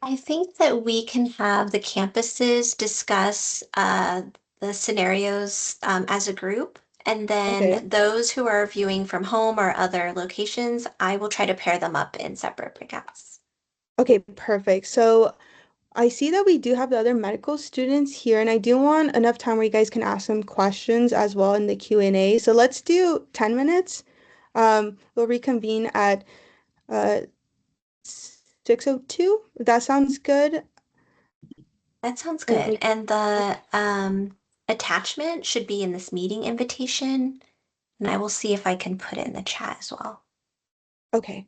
Speaker 2: I think that we can have the campuses discuss the scenarios as a group, and
Speaker 1: Okay.
Speaker 2: then those who are viewing from home or other locations, I will try to pair them up in separate breakouts.
Speaker 1: Okay, perfect. So I see that we do have the other medical students here, and I do want enough time where you guys can ask some questions as well in the Q&A. So let's do 10 minutes. We'll reconvene at 6:02. If that sounds good.
Speaker 2: That sounds
Speaker 1: And
Speaker 2: good. And the attachment should be in this meeting invitation, and I will see if I can put it in the chat as well.
Speaker 1: okay.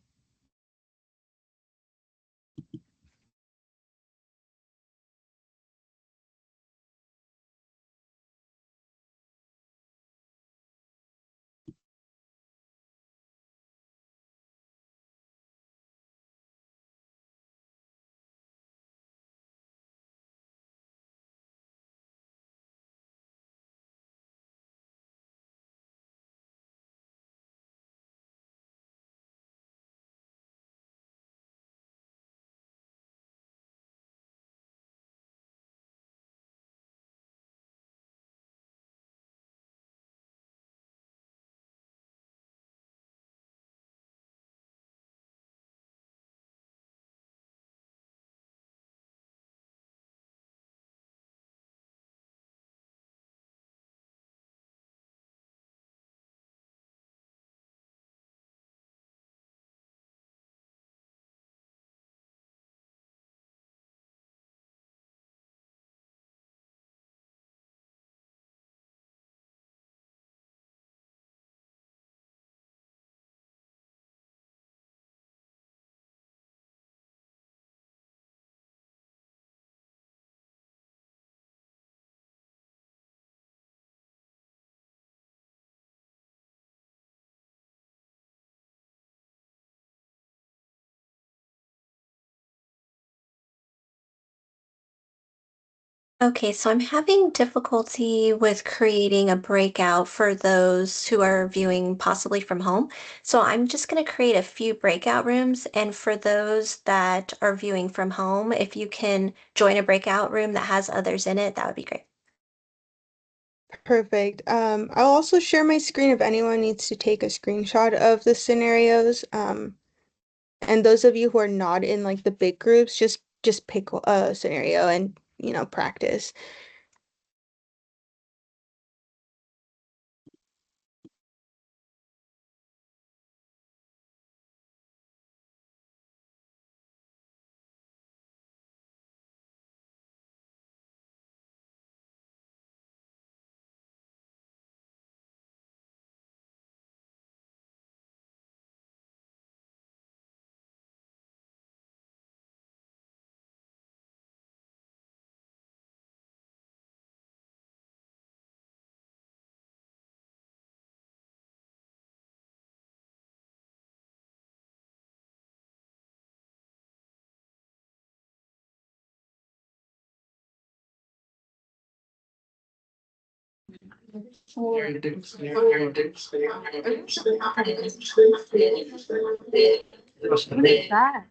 Speaker 2: Okay, so I'm having difficulty with creating a breakout for those who are viewing possibly from home. So I'm just going to create a few breakout rooms. And for those that are viewing from home, if you can join a breakout room that has others in it, that would be great.
Speaker 1: Perfect. I'll also share my screen if anyone needs to take a screenshot of the scenarios. And those of you who are not in like the big groups, just pick a scenario and, practice.
Speaker 6: What is that?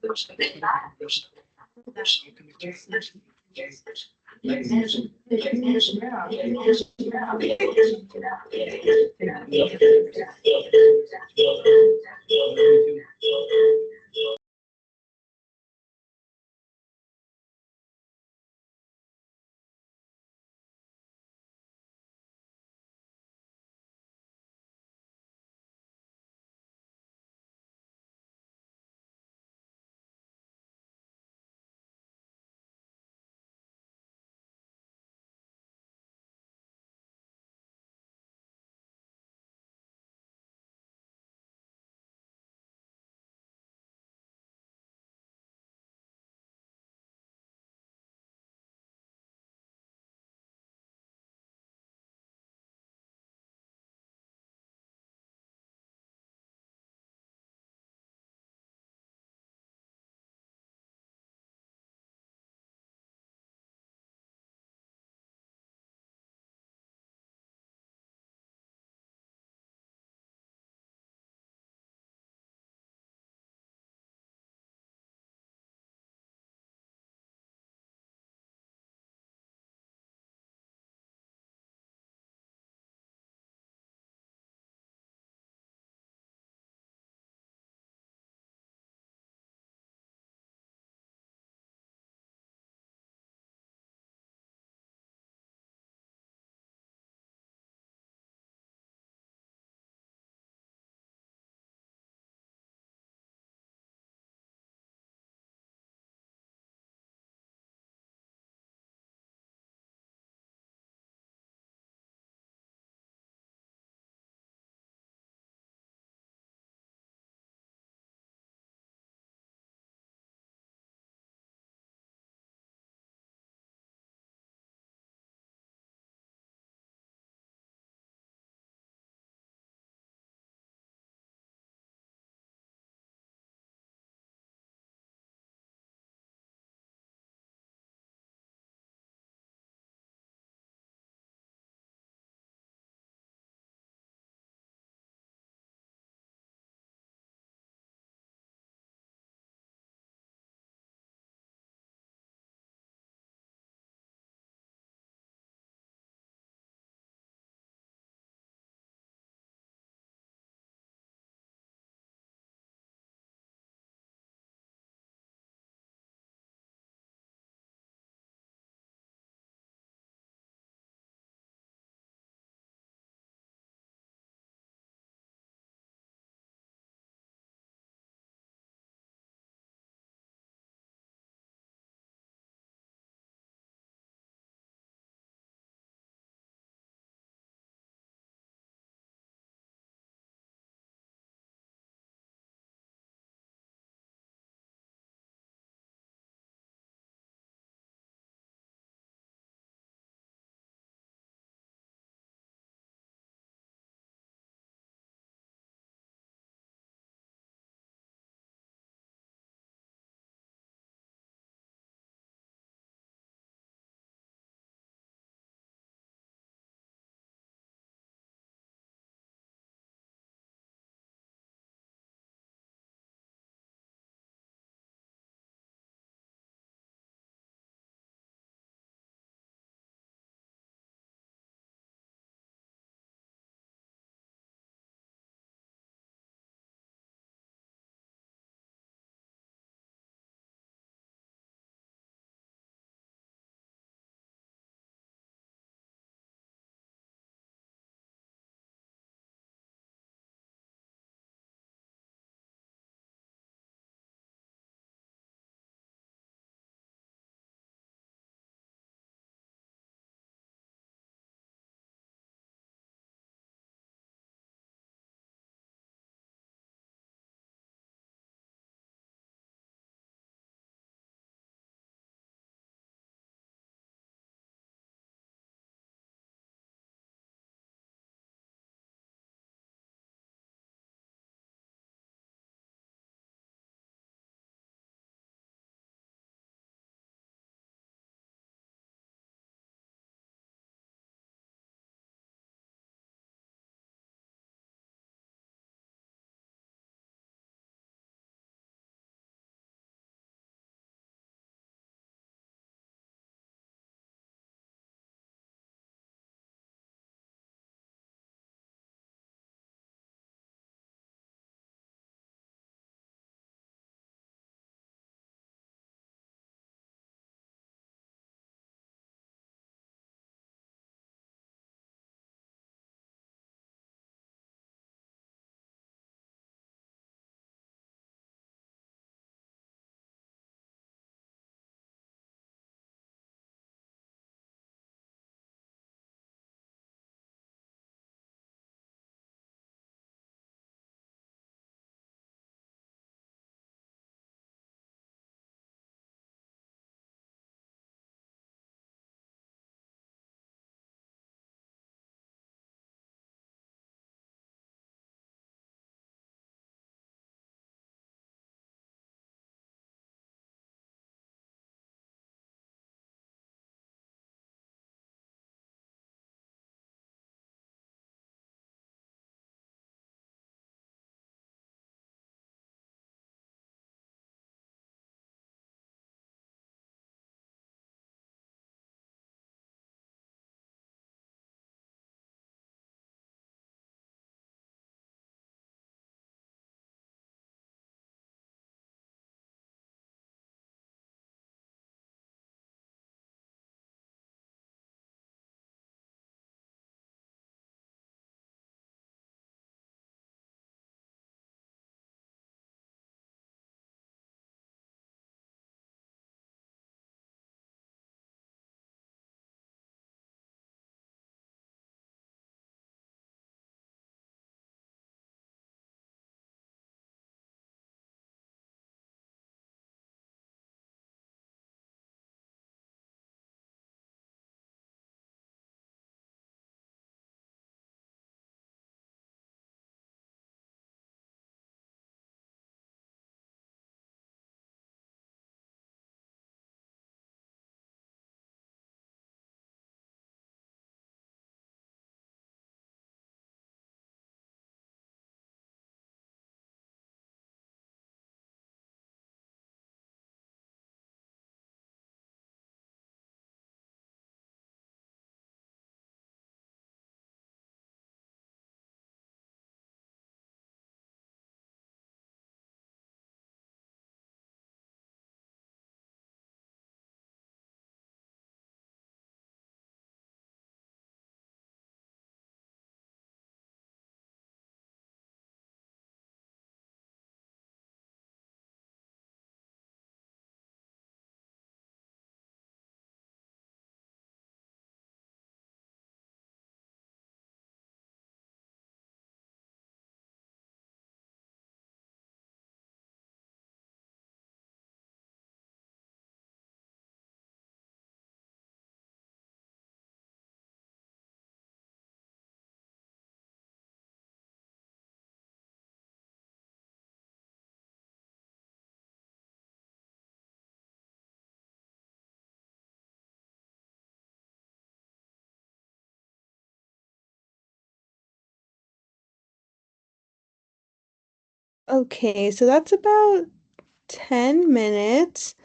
Speaker 1: Okay, so that's about 10 minutes.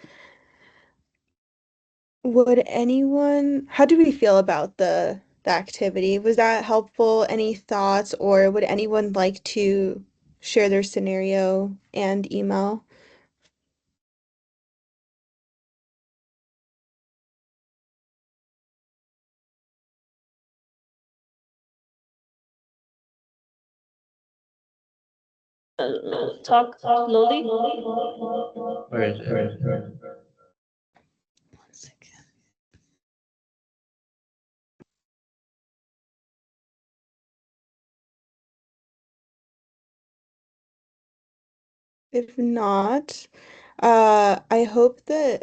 Speaker 1: How do we feel about the activity? Was that helpful? Any thoughts, or would anyone like to share their scenario and email?
Speaker 7: Talk slowly.
Speaker 8: Where is it?
Speaker 1: One second. If not, I hope the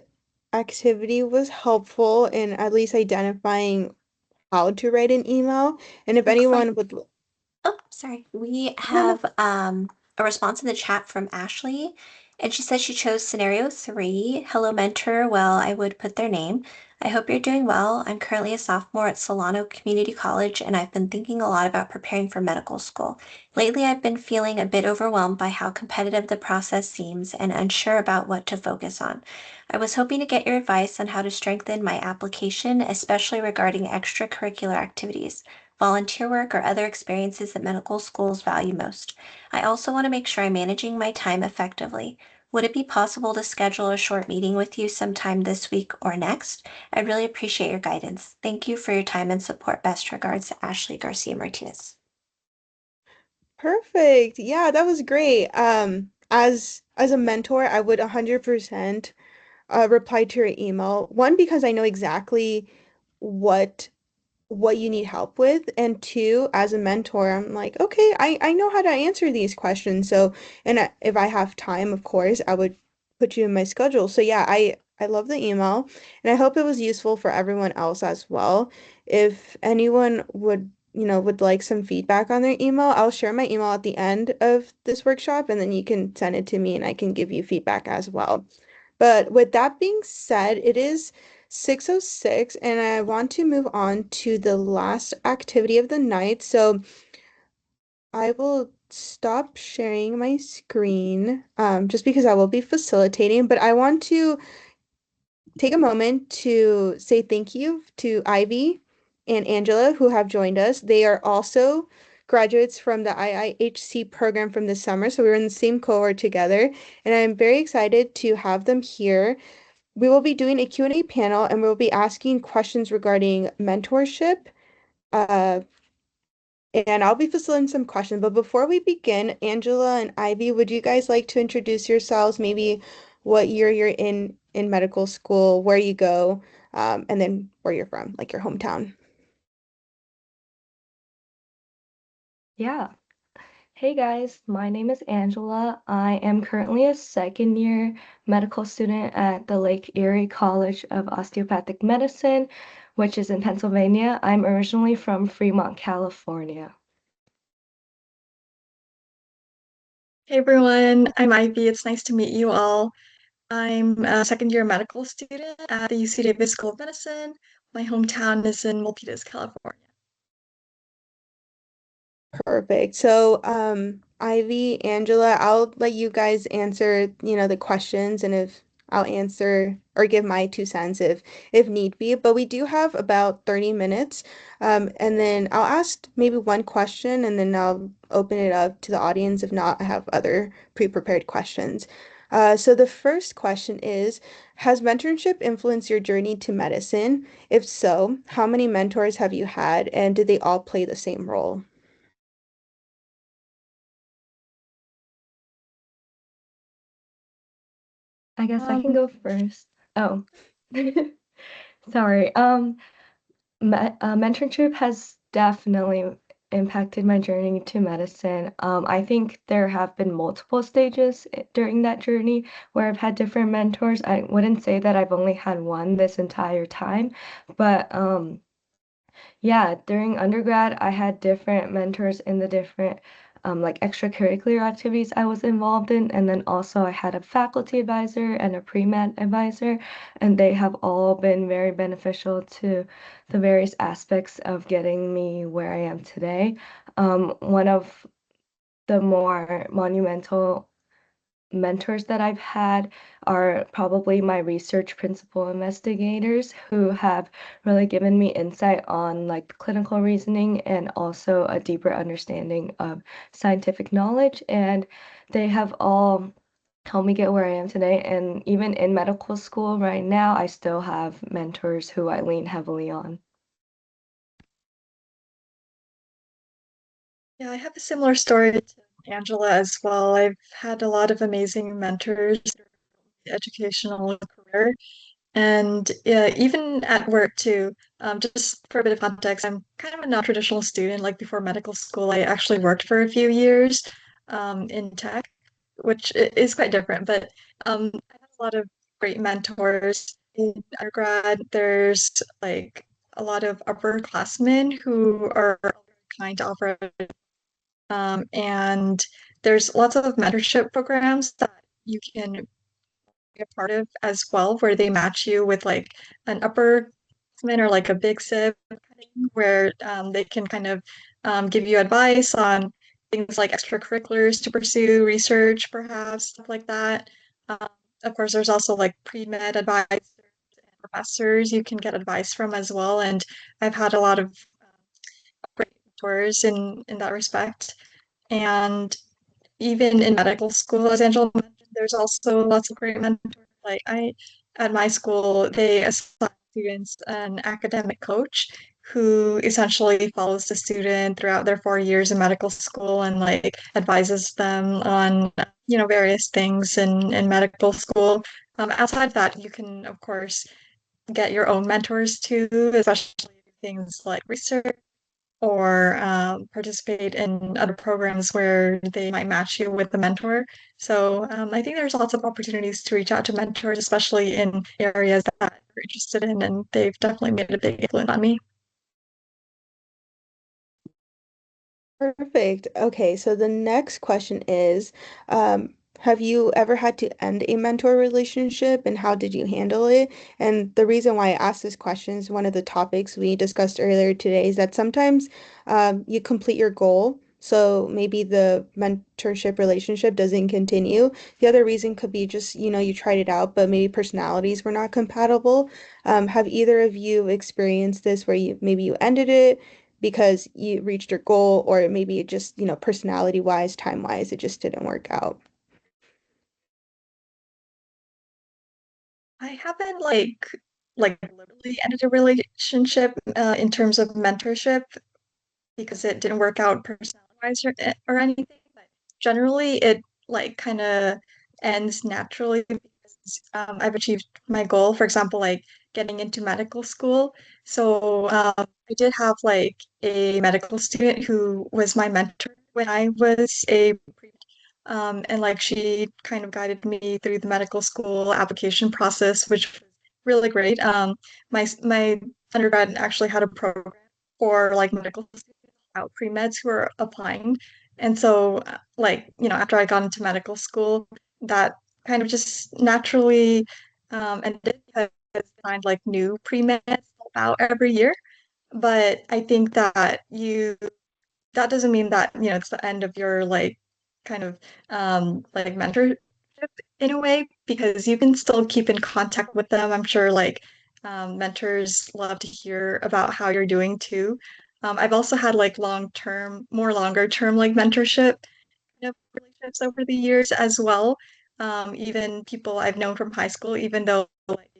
Speaker 1: activity was helpful in at least identifying how to write an email. And if
Speaker 2: Looks like
Speaker 1: anyone would,
Speaker 2: Oh, sorry. We
Speaker 1: no, no,
Speaker 2: have a response in the chat from Ashley, and she says she chose scenario 3. Hello, mentor. Well, I would put their name. I hope you're doing well. I'm currently a sophomore at Solano Community College, and I've been thinking a lot about preparing for medical school. Lately, I've been feeling a bit overwhelmed by how competitive the process seems and unsure about what to focus on. I was hoping to get your advice on how to strengthen my application, especially regarding extracurricular activities, volunteer work, or other experiences that medical schools value most. I also want to make sure I'm managing my time effectively. Would it be possible to schedule a short meeting with you sometime this week or next? I'd really appreciate your guidance. Thank you for your time and support. Best regards, Ashley Garcia Martinez.
Speaker 1: perfect. Yeah, that was great. As a mentor, I would 100% reply to your email. One, because I know exactly what what you need help with, and two, as a mentor, I'm like, okay, I know how to answer these questions. So, and if I have time, of course, I would put you in my schedule. So yeah, I love the email, and I hope it was useful for everyone else as well. If anyone would like some feedback on their email, I'll share my email at the end of this workshop, and then you can send it to me and I can give you feedback as well. But with that being said, it is 6:06 and I want to move on to the last activity of the night. So I will stop sharing my screen just because I will be facilitating, but I want to take a moment to say thank you to Ivy and Angela who have joined us. They are also graduates from the IIHC program from this summer, so we were in the same cohort together, and I'm very excited to have them here. We will be doing a Q&A panel and we'll be asking questions regarding mentorship. Uh, and I'll be facilitating some questions. But before we begin, Angela and Ivy, would you guys like to introduce yourselves? Maybe what year you're in medical school, where you go, and then where you're from, like your hometown.
Speaker 7: Yeah. Hey guys, my name is Angela. I am currently a second year medical student at the Lake Erie College of Osteopathic Medicine, which is in Pennsylvania. I'm originally from Fremont, California.
Speaker 9: Hey everyone, I'm Ivy. It's nice to meet you all. I'm a second year medical student at the UC Davis School of Medicine. My hometown is in Milpitas, California.
Speaker 1: Perfect. So, Ivy, Angela, I'll let you guys answer, the questions, and if I'll answer or give my 2 cents if need be. But we do have about 30 minutes. And then I'll ask maybe one question and then I'll open it up to the audience. If not, I have other pre-prepared questions. So the first question is, has mentorship influenced your journey to medicine? If so, how many mentors have you had, and did they all play the same role?
Speaker 7: I guess I can
Speaker 9: Um,
Speaker 7: go first. Oh, sorry. Mentorship has definitely impacted my journey to medicine. I think there have been multiple stages during that journey where I've had different mentors. I wouldn't say that I've only had one this entire time, but yeah, during undergrad, I had different mentors in the different like extracurricular activities I was involved in, and then also I had a faculty advisor and a pre-med advisor, and they have all been very beneficial to the various aspects of getting me where I am today. One of the more monumental mentors that I've had are probably my research principal investigators who have really given me insight on like clinical reasoning and also a deeper understanding of scientific knowledge. And they have all helped me get where I am today. And even in medical school right now, I still have mentors who I lean heavily on.
Speaker 9: Yeah, I have a similar story to Angela as well. I've had a lot of amazing mentors through my educational career. And even at work too, just for a bit of context, I'm kind of a non-traditional student. Like before medical school, I actually worked for a few years in tech, which is quite different. But I have a lot of great mentors in undergrad. There's like a lot of upperclassmen who are very kind to offer, and there's lots of mentorship programs that you can be a part of as well, where they match you with like an upperclassman or like a big sib kind of thing, where they can kind of give you advice on things like extracurriculars to pursue, research, perhaps, stuff like that. Um, of course, there's also like pre-med advisors and professors you can get advice from as well. And I've had a lot of great mentors in that respect. And even in medical school, as Angela mentioned, there's also lots of great mentors. Like at my school, they assign students an academic coach who essentially follows the student throughout their 4 years in medical school and like advises them on, various things in medical school. Outside of that, you can, of course, get your own mentors too, especially things like research or participate in other programs where they might match you with a mentor. So I think there's lots of opportunities to reach out to mentors, especially in areas that you're interested in, and they've definitely made a big influence on me.
Speaker 1: Perfect. Okay, so the next question is, have you ever had to end a mentor relationship and how did you handle it? And the reason why I asked this question is one of the topics we discussed earlier today is that sometimes you complete your goal, so maybe the mentorship relationship doesn't continue. The other reason could be just, you tried it out, but maybe personalities were not compatible. Have either of you experienced this where you ended it because you reached your goal, or maybe it just, personality wise, time wise, it just didn't work out?
Speaker 9: I haven't like literally ended a relationship in terms of mentorship because it didn't work out personality-wise or anything. But generally, it like kind of ends naturally because I've achieved my goal. For example, like getting into medical school. So I did have like a medical student who was my mentor when I was a pre and like she kind of guided me through the medical school application process, which was really great. My undergrad actually had a program for like medical students out pre-meds who are applying. And so like, after I got into medical school, that kind of just naturally ended because I find like new pre-meds out every year. But I think that doesn't mean that, it's the end of your like kind of like mentorship in a way, because you can still keep in contact with them. I'm sure like mentors love to hear about how you're doing too. I've also had like more longer term like mentorship kind of relationships over the years as well. Even people I've known from high school, even though like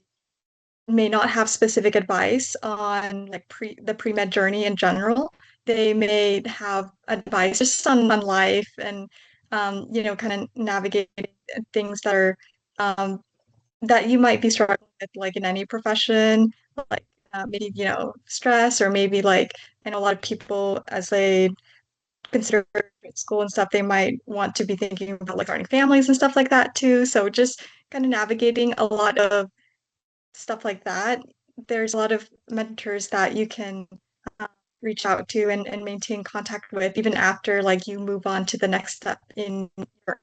Speaker 9: may not have specific advice on like the pre-med journey in general. They may have advice just on life and kind of navigating things that are that you might be struggling with like in any profession, like maybe stress, or maybe like I know a lot of people as they consider school and stuff, they might want to be thinking about like starting families and stuff like that too. So just kind of navigating a lot of stuff like that. There's a lot of mentors that you can uh, reach out to and maintain contact with even after like you move on to the next step in your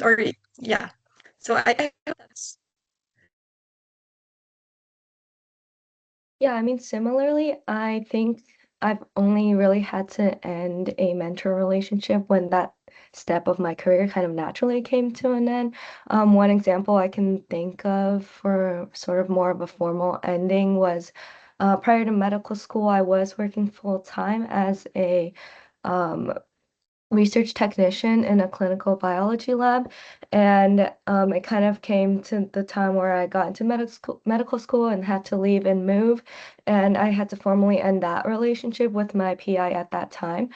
Speaker 9: or yeah. So I hope that's
Speaker 7: Yeah, I mean, similarly, I think I've only really had to end a mentor relationship when that step of my career kind of naturally came to an end. One example I can think of for sort of more of a formal ending was prior to medical school, I was working full time as a um, research technician in a clinical biology lab. And it kind of came to the time where I got into medical school and had to leave and move. And I had to formally end that relationship with my PI at that time.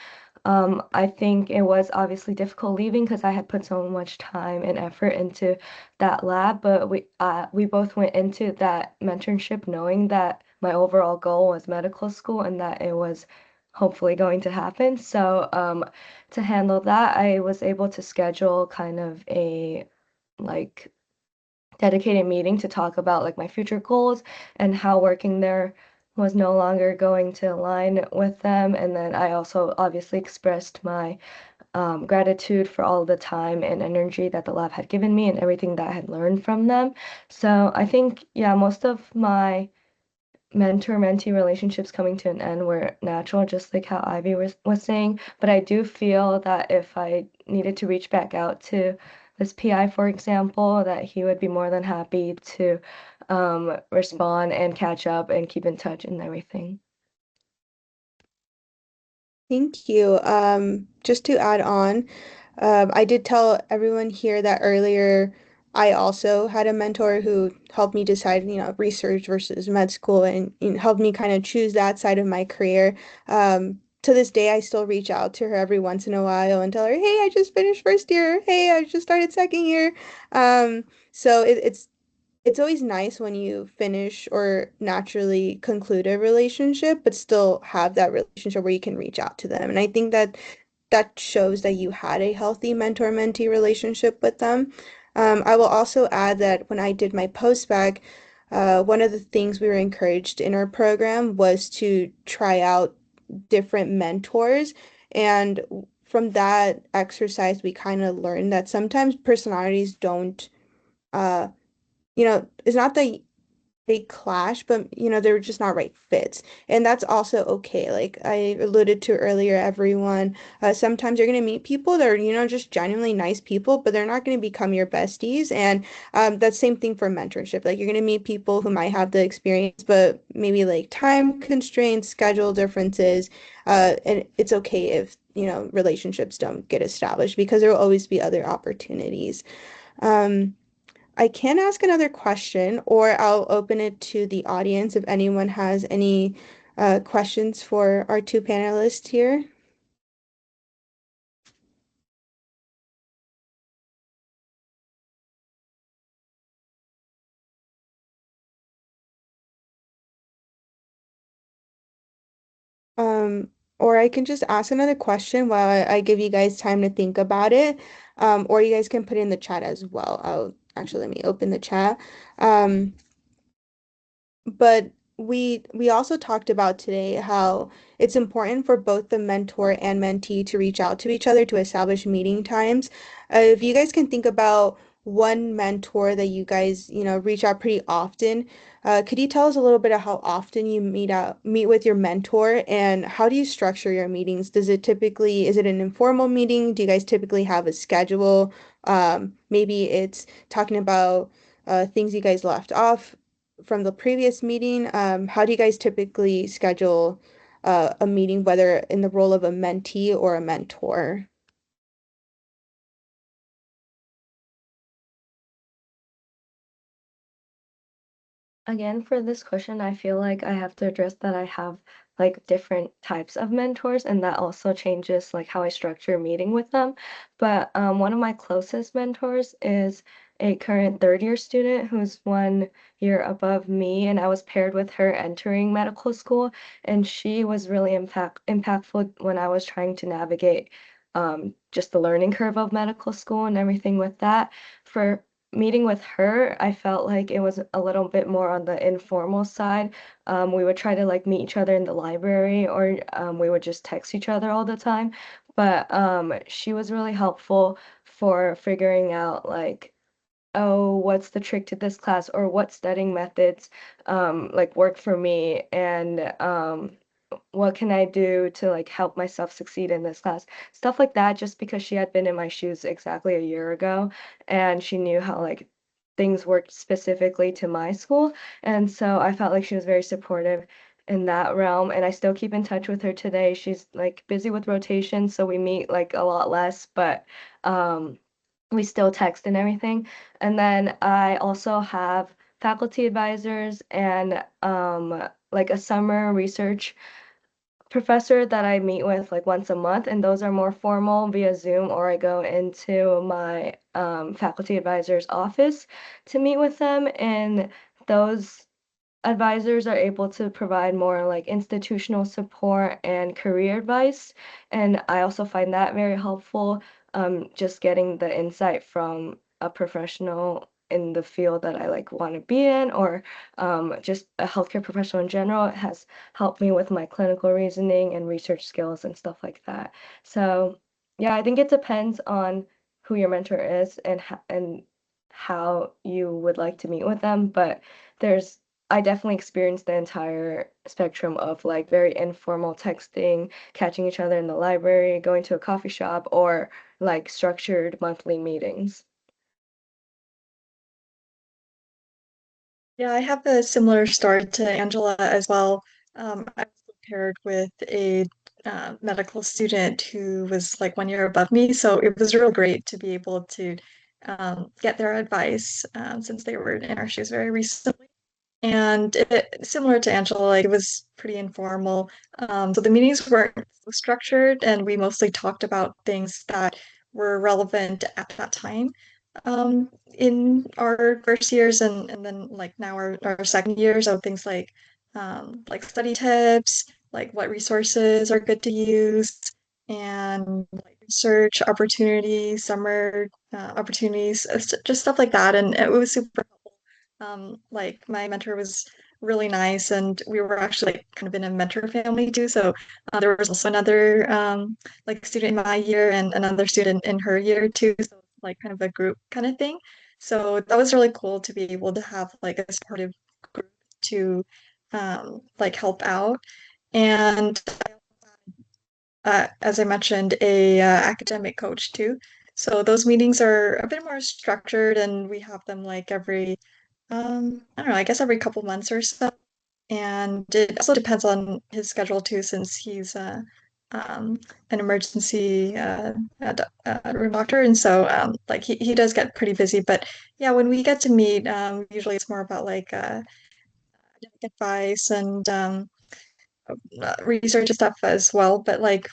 Speaker 7: I think it was obviously difficult leaving because I had put so much time and effort into that lab, but we both went into that mentorship knowing that my overall goal was medical school and that it was hopefully going to happen. So to handle that, I was able to schedule kind of a like dedicated meeting to talk about like my future goals and how working there was no longer going to align with them. And then I also obviously expressed my gratitude for all the time and energy that the lab had given me and everything that I had learned from them. So I think, yeah, most of my mentor-mentee relationships coming to an end were natural, just like how Ivy was saying. But I do feel that if I needed to reach back out to this PI, for example, that he would be more than happy to respond and catch up and keep in touch and everything.
Speaker 1: Thank you. Just to add on, I did tell everyone here that earlier I also had a mentor who helped me decide, research versus med school and helped me kind of choose that side of my career. To this day, I still reach out to her every once in a while and tell her, hey, I just finished first year. Hey, I just started second year. So it's always nice when you finish or naturally conclude a relationship, but still have that relationship where you can reach out to them. And I think that that shows that you had a healthy mentor-mentee relationship with them. I will also add that when I did my post-bac, one of the things we were encouraged in our program was to try out different mentors. And from that exercise, we kind of learned that sometimes personalities don't, uh, it's not that they clash, but they're just not right fits. And that's also okay. Like I alluded to earlier, everyone, sometimes you're going to meet people that are, just genuinely nice people, but they're not going to become your besties. And that's same thing for mentorship. Like you're going to meet people who might have the experience, but maybe like time constraints, schedule differences, and it's okay if, relationships don't get established because there will always be other opportunities. Um, I can ask another question, or I'll open it to the audience if anyone has any questions for our two panelists here. Um, or I can just ask another question while I give you guys time to think about it. Or you guys can put it in the chat as well. I'll actually let me open the chat. Um, But we also talked about today how it's important for both the mentor and mentee to reach out to each other to establish meeting times. If you guys can think about one mentor that you guys, reach out pretty often, could you tell us a little bit of how often you meet with your mentor and how do you structure your meetings? Is it an informal meeting? Do you guys typically have a schedule? Maybe it's talking about things you guys left off from the previous meeting. How do you guys typically schedule a meeting, whether in the role of a mentee or a mentor?
Speaker 7: Again, for this question, I feel like I have to address that I have like different types of mentors, and that also changes like how I structure a meeting with them. But one of my closest mentors is a current third year student who's 1 year above me, and I was paired with her entering medical school, and she was really impactful when I was trying to navigate just the learning curve of medical school and everything with that. For meeting with her, I felt like it was a little bit more on the informal side. We would try to like meet each other in the library or we would just text each other all the time. But she was really helpful for figuring out like, oh, what's the trick to this class or what studying methods like work for me. And what can I do to like help myself succeed in this class? Stuff like that, just because she had been in my shoes exactly a year ago and she knew how like things worked specifically to my school. And so I felt like she was very supportive in that realm. And I still keep in touch with her today. She's like busy with rotation, so we meet like a lot less, but we still text and everything. And then I also have faculty advisors and like a summer research professor that I meet with like once a month, and those are more formal via Zoom, or I go into my faculty advisor's office to meet with them. And those advisors are able to provide more like institutional support and career advice. And I also find that very helpful, just getting the insight from a professional in the field that I like want to be in, or just a healthcare professional in general. It has helped me with my clinical reasoning and research skills and stuff like that. So yeah, I think it depends on who your mentor is and how you would like to meet with them. But there's I definitely experienced the entire spectrum of like very informal texting, catching each other in the library, going to a coffee shop, or like structured monthly meetings.
Speaker 9: Yeah, I have a similar story to Angela as well. I was paired with a medical student who was like 1 year above me, so it was real great to be able to get their advice since they were in our shoes very recently. And similar to Angela, like it was pretty informal. So the meetings weren't so structured, and we mostly talked about things that were relevant at that time in our first years and then like now our second year. So things like study tips, like what resources are good to use, and like research opportunities, summer opportunities, just stuff like that. And it was super helpful. Like my mentor was really nice, and we were actually like, kind of in a mentor family too. So there was also another like student in my year and another student in her year too. So like kind of a group kind of thing. So that was really cool to be able to have like a supportive group to like help out. And as I mentioned, a academic coach too. So those meetings are a bit more structured, and we have them like every I don't know, I guess every couple months or so. And it also depends on his schedule too, since he's um, an emergency room doctor, and so like he does get pretty busy. But yeah, when we get to meet, usually it's more about like advice and research and stuff as well. But like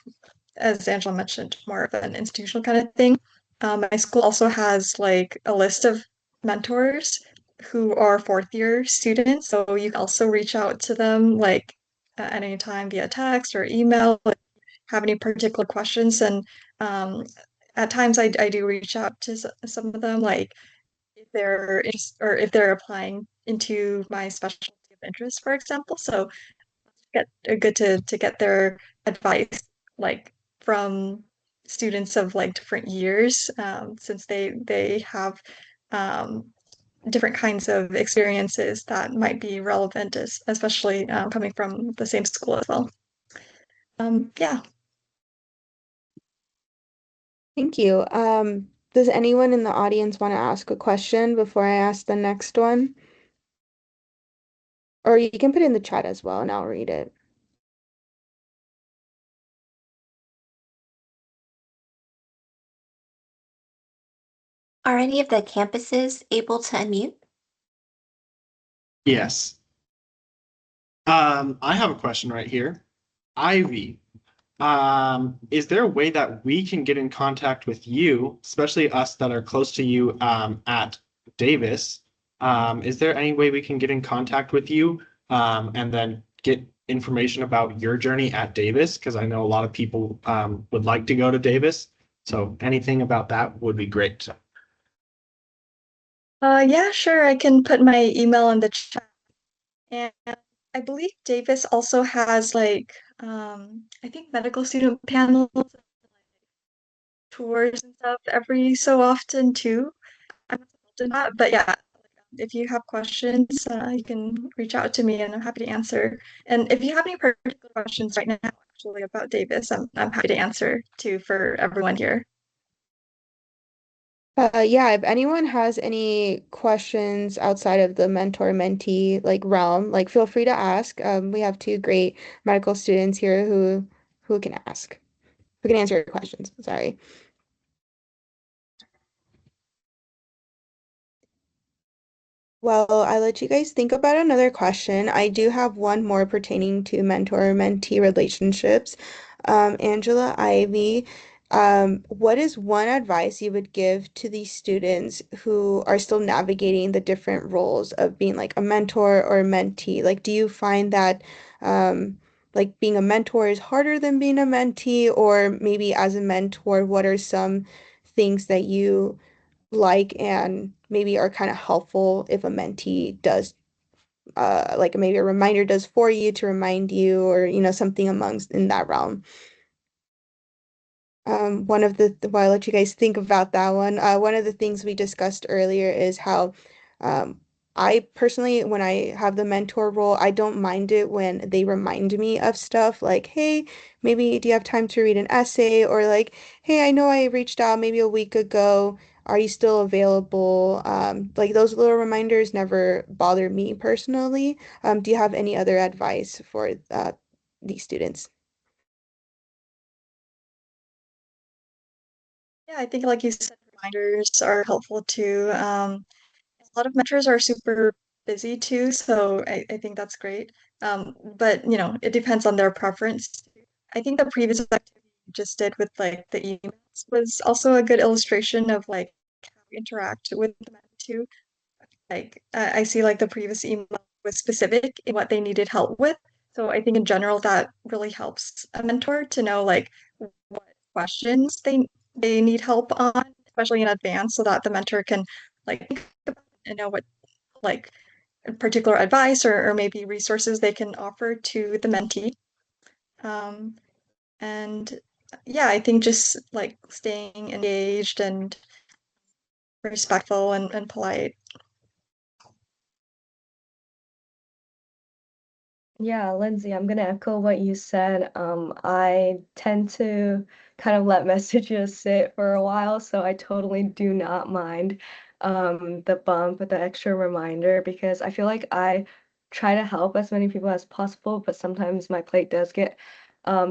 Speaker 9: as Angela mentioned, more of an institutional kind of thing. My school also has like a list of mentors who are fourth year students, so you can also reach out to them like at any time via text or email if you have any particular questions. And um, at times I do reach out to some of them, like if they're or if they're applying into my specialty of interest, for example. So get good to get their advice like from students of like different years since they have um, different kinds of experiences that might be relevant especially coming from the same school as well. Yeah.
Speaker 1: Thank you. Does anyone in the audience want to ask a question before I ask the next one? Or you can put it in the chat as well and I'll read it.
Speaker 2: Are any of the campuses able to unmute?
Speaker 10: Yes. I have a question right here. Ivy, is there a way that we can get in contact with you, especially us that are close to you at Davis? Is there any way we can get in contact with you and then get information about your journey at Davis? Because I know a lot of people would like to go to Davis. So anything about that would be great.
Speaker 9: Yeah, sure. I can put my email in the chat. And I believe Davis also has like I think medical student panels, tours and stuff every so often too. I'm not involved in that, but yeah, if you have questions, you can reach out to me and I'm happy to answer. And if you have any particular questions right now, actually about Davis, I'm happy to answer too for everyone here.
Speaker 1: Yeah, if anyone has any questions outside of the mentor-mentee like realm, like feel free to ask. We have two great medical students here who can ask, who can answer your questions. Sorry. Well, I let you guys think about another question. I do have one more pertaining to mentor-mentee relationships. Angela, Ivy, what is one advice you would give to these students who are still navigating the different roles of being like a mentor or a mentee? Like, do you find that like being a mentor is harder than being a mentee, or maybe as a mentor, what are some things that you like and maybe are kind of helpful if a mentee does like maybe a reminder does for you to remind you or something amongst in that realm. One of the while I let you guys think about that one of the things we discussed earlier is how um, I personally, when I have the mentor role, I don't mind it when they remind me of stuff like, hey, maybe do you have time to read an essay? Or like, hey, I know I reached out maybe a week ago. Are you still available? Like those little reminders never bother me personally. Do you have any other advice for these students?
Speaker 9: Yeah, I think like you said, reminders are helpful too. A lot of mentors are super busy too, so I think that's great. But it depends on their preference. I think the previous activity you just did with like the emails was also a good illustration of like how we interact with the mentor too. Like I see like the previous email was specific in what they needed help with. So I think in general that really helps a mentor to know like what questions they need help on, especially in advance, so that the mentor can like think about it and know what like particular advice or maybe resources they can offer to the mentee. Um, and yeah, I think just like staying engaged and respectful and polite.
Speaker 7: Yeah, Lindsay, I'm gonna echo what you said. I tend to kind of let messages sit for a while, so I totally do not mind the bump, the extra reminder, because I feel like I try to help as many people as possible, but sometimes my plate does get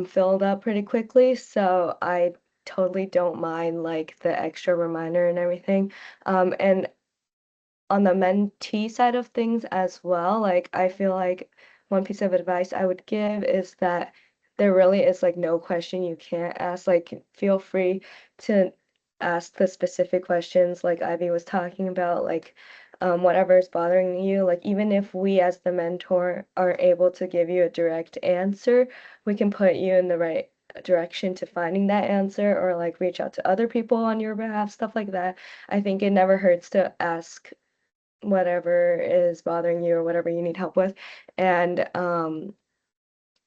Speaker 7: filled up pretty quickly, so I totally don't mind like the extra reminder and everything. And on the mentee side of things as well, like I feel like one piece of advice I would give is that there really is like no question you can't ask. Like feel free to ask the specific questions like Ivy was talking about, like whatever is bothering you. Like even if we as the mentor are able to give you a direct answer, we can put you in the right direction to finding that answer or like reach out to other people on your behalf, stuff like that. I think it never hurts to ask whatever is bothering you or whatever you need help with. And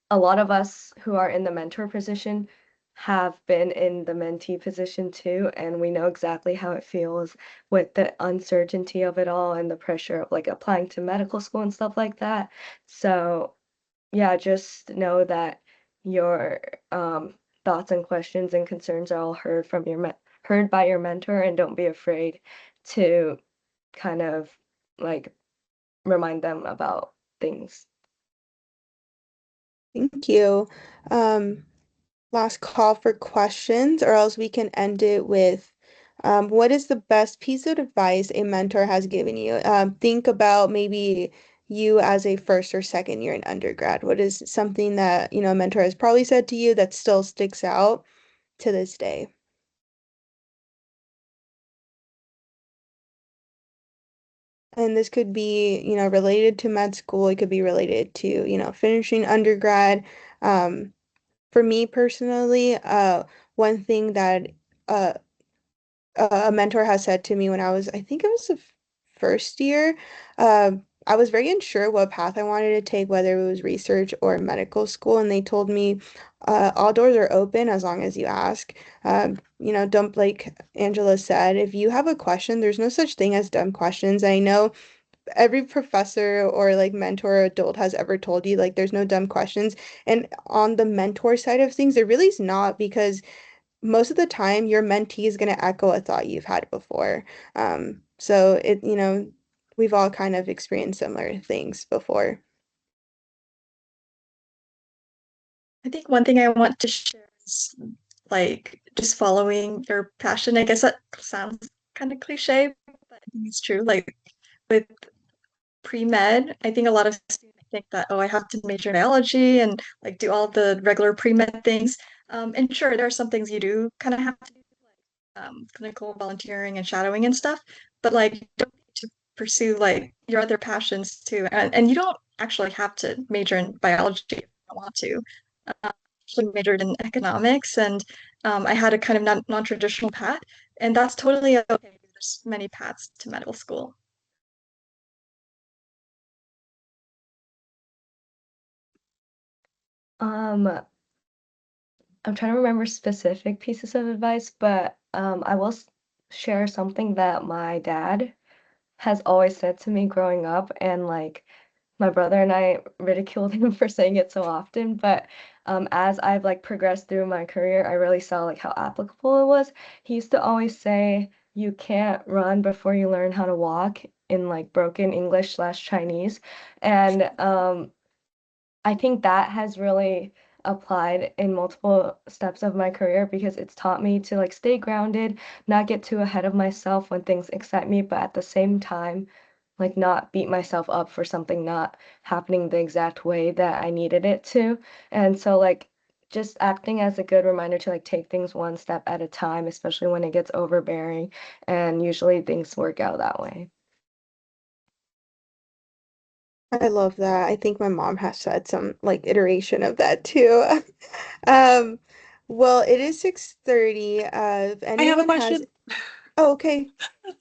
Speaker 7: a lot of us who are in the mentor position have been in the mentee position too, and we know exactly how it feels with the uncertainty of it all and the pressure of like applying to medical school and stuff like that. So yeah, just know that your thoughts and questions and concerns are all heard by your mentor, and don't be afraid to kind of like remind them about things.
Speaker 1: Thank you. Um, Last call for questions, or else we can end it with what is the best piece of advice a mentor has given you? Think about maybe you as a first or second year in undergrad. What is something that, a mentor has probably said to you that still sticks out to this day? And this could be, related to med school. It could be related to, finishing undergrad. Um, for me personally, one thing that uh, a mentor has said to me when I think it was the first year, I was very unsure what path I wanted to take, whether it was research or medical school, and they told me all doors are open as long as you ask. Don't like Angela said, if you have a question, there's no such thing as dumb questions. I know every professor or like mentor or adult has ever told you, like there's no dumb questions. And on the mentor side of things, there really is not because most of the time your mentee is going to echo a thought you've had before. So we've all kind of experienced similar things before.
Speaker 9: I think one thing I want to share is like just following your passion. I guess that sounds kind of cliche, but I think it's true. Like with pre-med, I think a lot of students think that, oh, I have to major in biology and like do all the regular pre-med things. And sure, there are some things you do kind of have to do, like clinical volunteering and shadowing and stuff, but like you don't need to pursue like your other passions too. And you don't actually have to major in biology if you don't want to. I actually majored in economics and I had a kind of non-traditional path, and that's totally okay. There's many paths to medical school.
Speaker 7: Um, I'm trying to remember specific pieces of advice, but I will share something that my dad has always said to me growing up, and like my brother and I ridiculed him for saying it so often, but as I've like progressed through my career, I really saw like how applicable it was. He used to always say, "You can't run before you learn how to walk," in like broken English slash Chinese, and I think that has really applied in multiple steps of my career because it's taught me to like stay grounded, not get too ahead of myself when things excite me, but at the same time, like not beat myself up for something not happening the exact way that I needed it to. And so like just acting as a good reminder to like take things one step at a time, especially when it gets overbearing, and usually things work out that way.
Speaker 1: I love that. I think my mom has said some like iteration of that too. Um, well, it is 6:30. If
Speaker 5: I have a
Speaker 1: anyone has,
Speaker 5: question.
Speaker 1: oh, okay.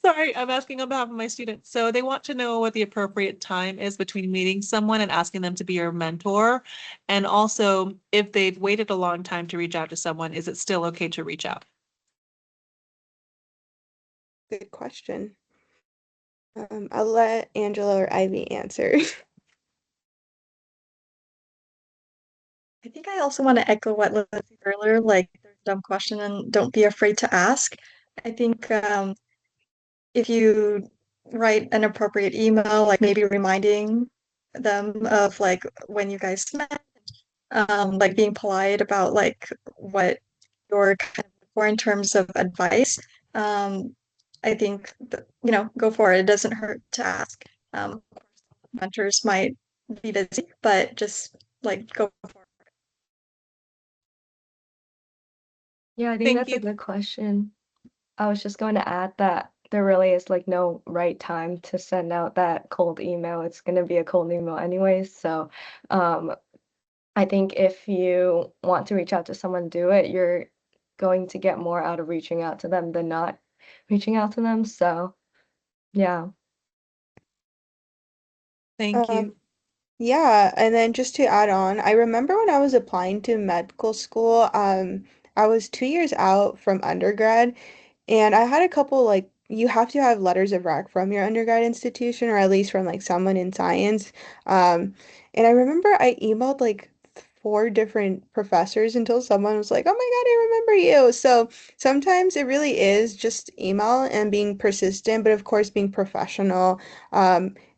Speaker 5: Sorry, I'm asking on behalf of my students. So they want to know what the appropriate time is between meeting someone and asking them to be your mentor. And also, if they've waited a long time to reach out to someone, is it still okay to reach out?
Speaker 1: Good question. I'll let Angela or Ivy answer.
Speaker 9: I think I also want to echo what Liz said earlier, like there's a dumb question and don't be afraid to ask. I think if you write an appropriate email, like maybe reminding them of like when you guys met, like being polite about like what you're kind of looking for in terms of advice. Um, I think go for it. It doesn't hurt to ask. Of course, mentors might be busy, but just like go for it.
Speaker 7: Yeah, I think
Speaker 5: Thank
Speaker 7: that's a
Speaker 5: you.
Speaker 7: good question. I was just going to add that there really is like no right time to send out that cold email. It's going to be a cold email anyways. So, um, I think if you want to reach out to someone, do it. You're going to get more out of reaching out to them than not reaching out to them. So, yeah.
Speaker 5: Thank
Speaker 1: Um,
Speaker 5: you.
Speaker 1: yeah, and then just to add on, I remember when I was applying to medical school, I was 2 years out from undergrad, and I had a couple like you have to have letters of rec from your undergrad institution or at least from like someone in science. Um, and I remember I emailed like four different professors until someone was like, "Oh my God, I remember you." So sometimes it really is just email and being persistent, but of course being professional,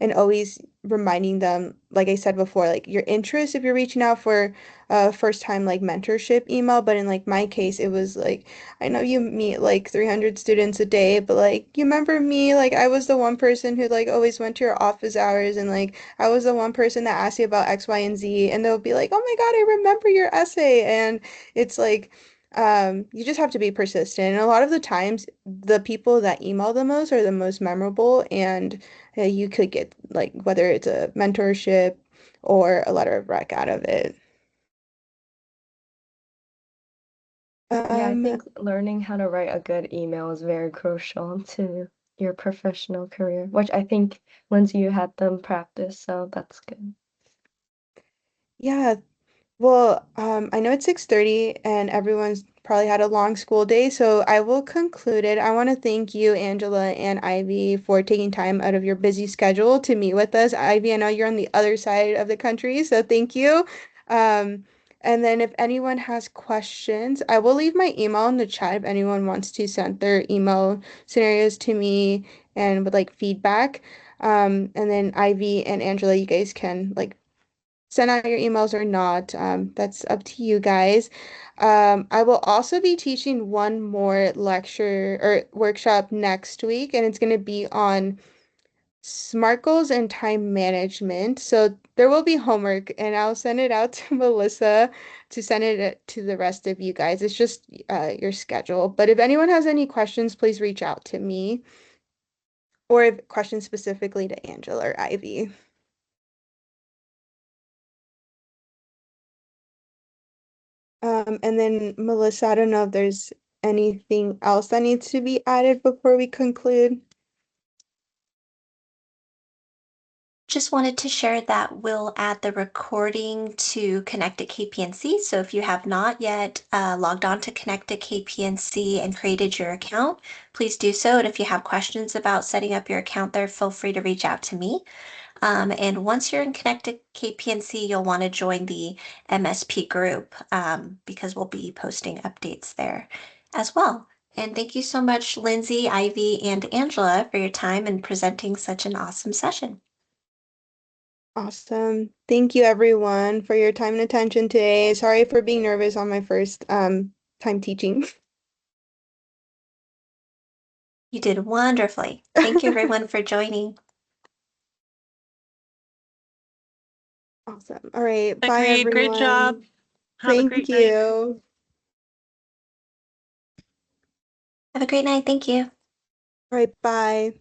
Speaker 1: and always reminding them, like I said before, like your interest if you're reaching out for a first time like mentorship email. But in like my case, it was like I know you meet like 300 students a day, but like you remember me, like I was the one person who like always went to your office hours and like I was the one person that asked you about X, Y, and Z, and they'll be like, "Oh my God, I remember your essay." And it's like you just have to be persistent. And a lot of the times the people that email the most are the most memorable, and you could get like whether it's a mentorship or a letter of rec out of it.
Speaker 7: Yeah, I
Speaker 1: Um,
Speaker 7: think learning how to write a good email is very crucial to your professional career, which I think, Lindsay, you had them practice, so that's good.
Speaker 1: yeah, Well, I know it's 6:30 and everyone's probably had a long school day, so I will conclude it. I want to thank you, Angela and Ivy, for taking time out of your busy schedule to meet with us. Ivy, I know you're on the other side of the country, so thank you. Um, and then if anyone has questions, I will leave my email in the chat if anyone wants to send their email scenarios to me and with like feedback. And then Ivy and Angela, you guys can like send out your emails or not. That's up to you guys. I will also be teaching one more lecture or workshop next week, and it's going to be on SMART goals and time management. So there will be homework, and I'll send it out to Melissa to send it to the rest of you guys. It's just your schedule. But if anyone has any questions, please reach out to me or if questions specifically to Angela or Ivy. And then Melissa, I don't know if there's anything else that needs to be added before we conclude.
Speaker 2: Just wanted to share that we'll add the recording to Connect at KPNC. So if you have not yet logged on to Connect at KPNC and created your account, please do so. And if you have questions about setting up your account there, feel free to reach out to me. And once you're in Connect at KPNC, you'll want to join the MSP group because we'll be posting updates there as well. And thank you so much, Lindsay, Ivy, and Angela, for your time and presenting such an awesome session.
Speaker 1: Awesome. Thank you everyone for your time and attention today. Sorry for being nervous on my first time teaching.
Speaker 2: You did wonderfully. Thank you, everyone, for joining.
Speaker 1: Awesome. All right. Bye
Speaker 5: Agreed. Great job.
Speaker 1: everyone.
Speaker 5: Have a
Speaker 1: Thank
Speaker 5: great night.
Speaker 1: you.
Speaker 2: Have a great night. Thank you.
Speaker 1: All right. Bye.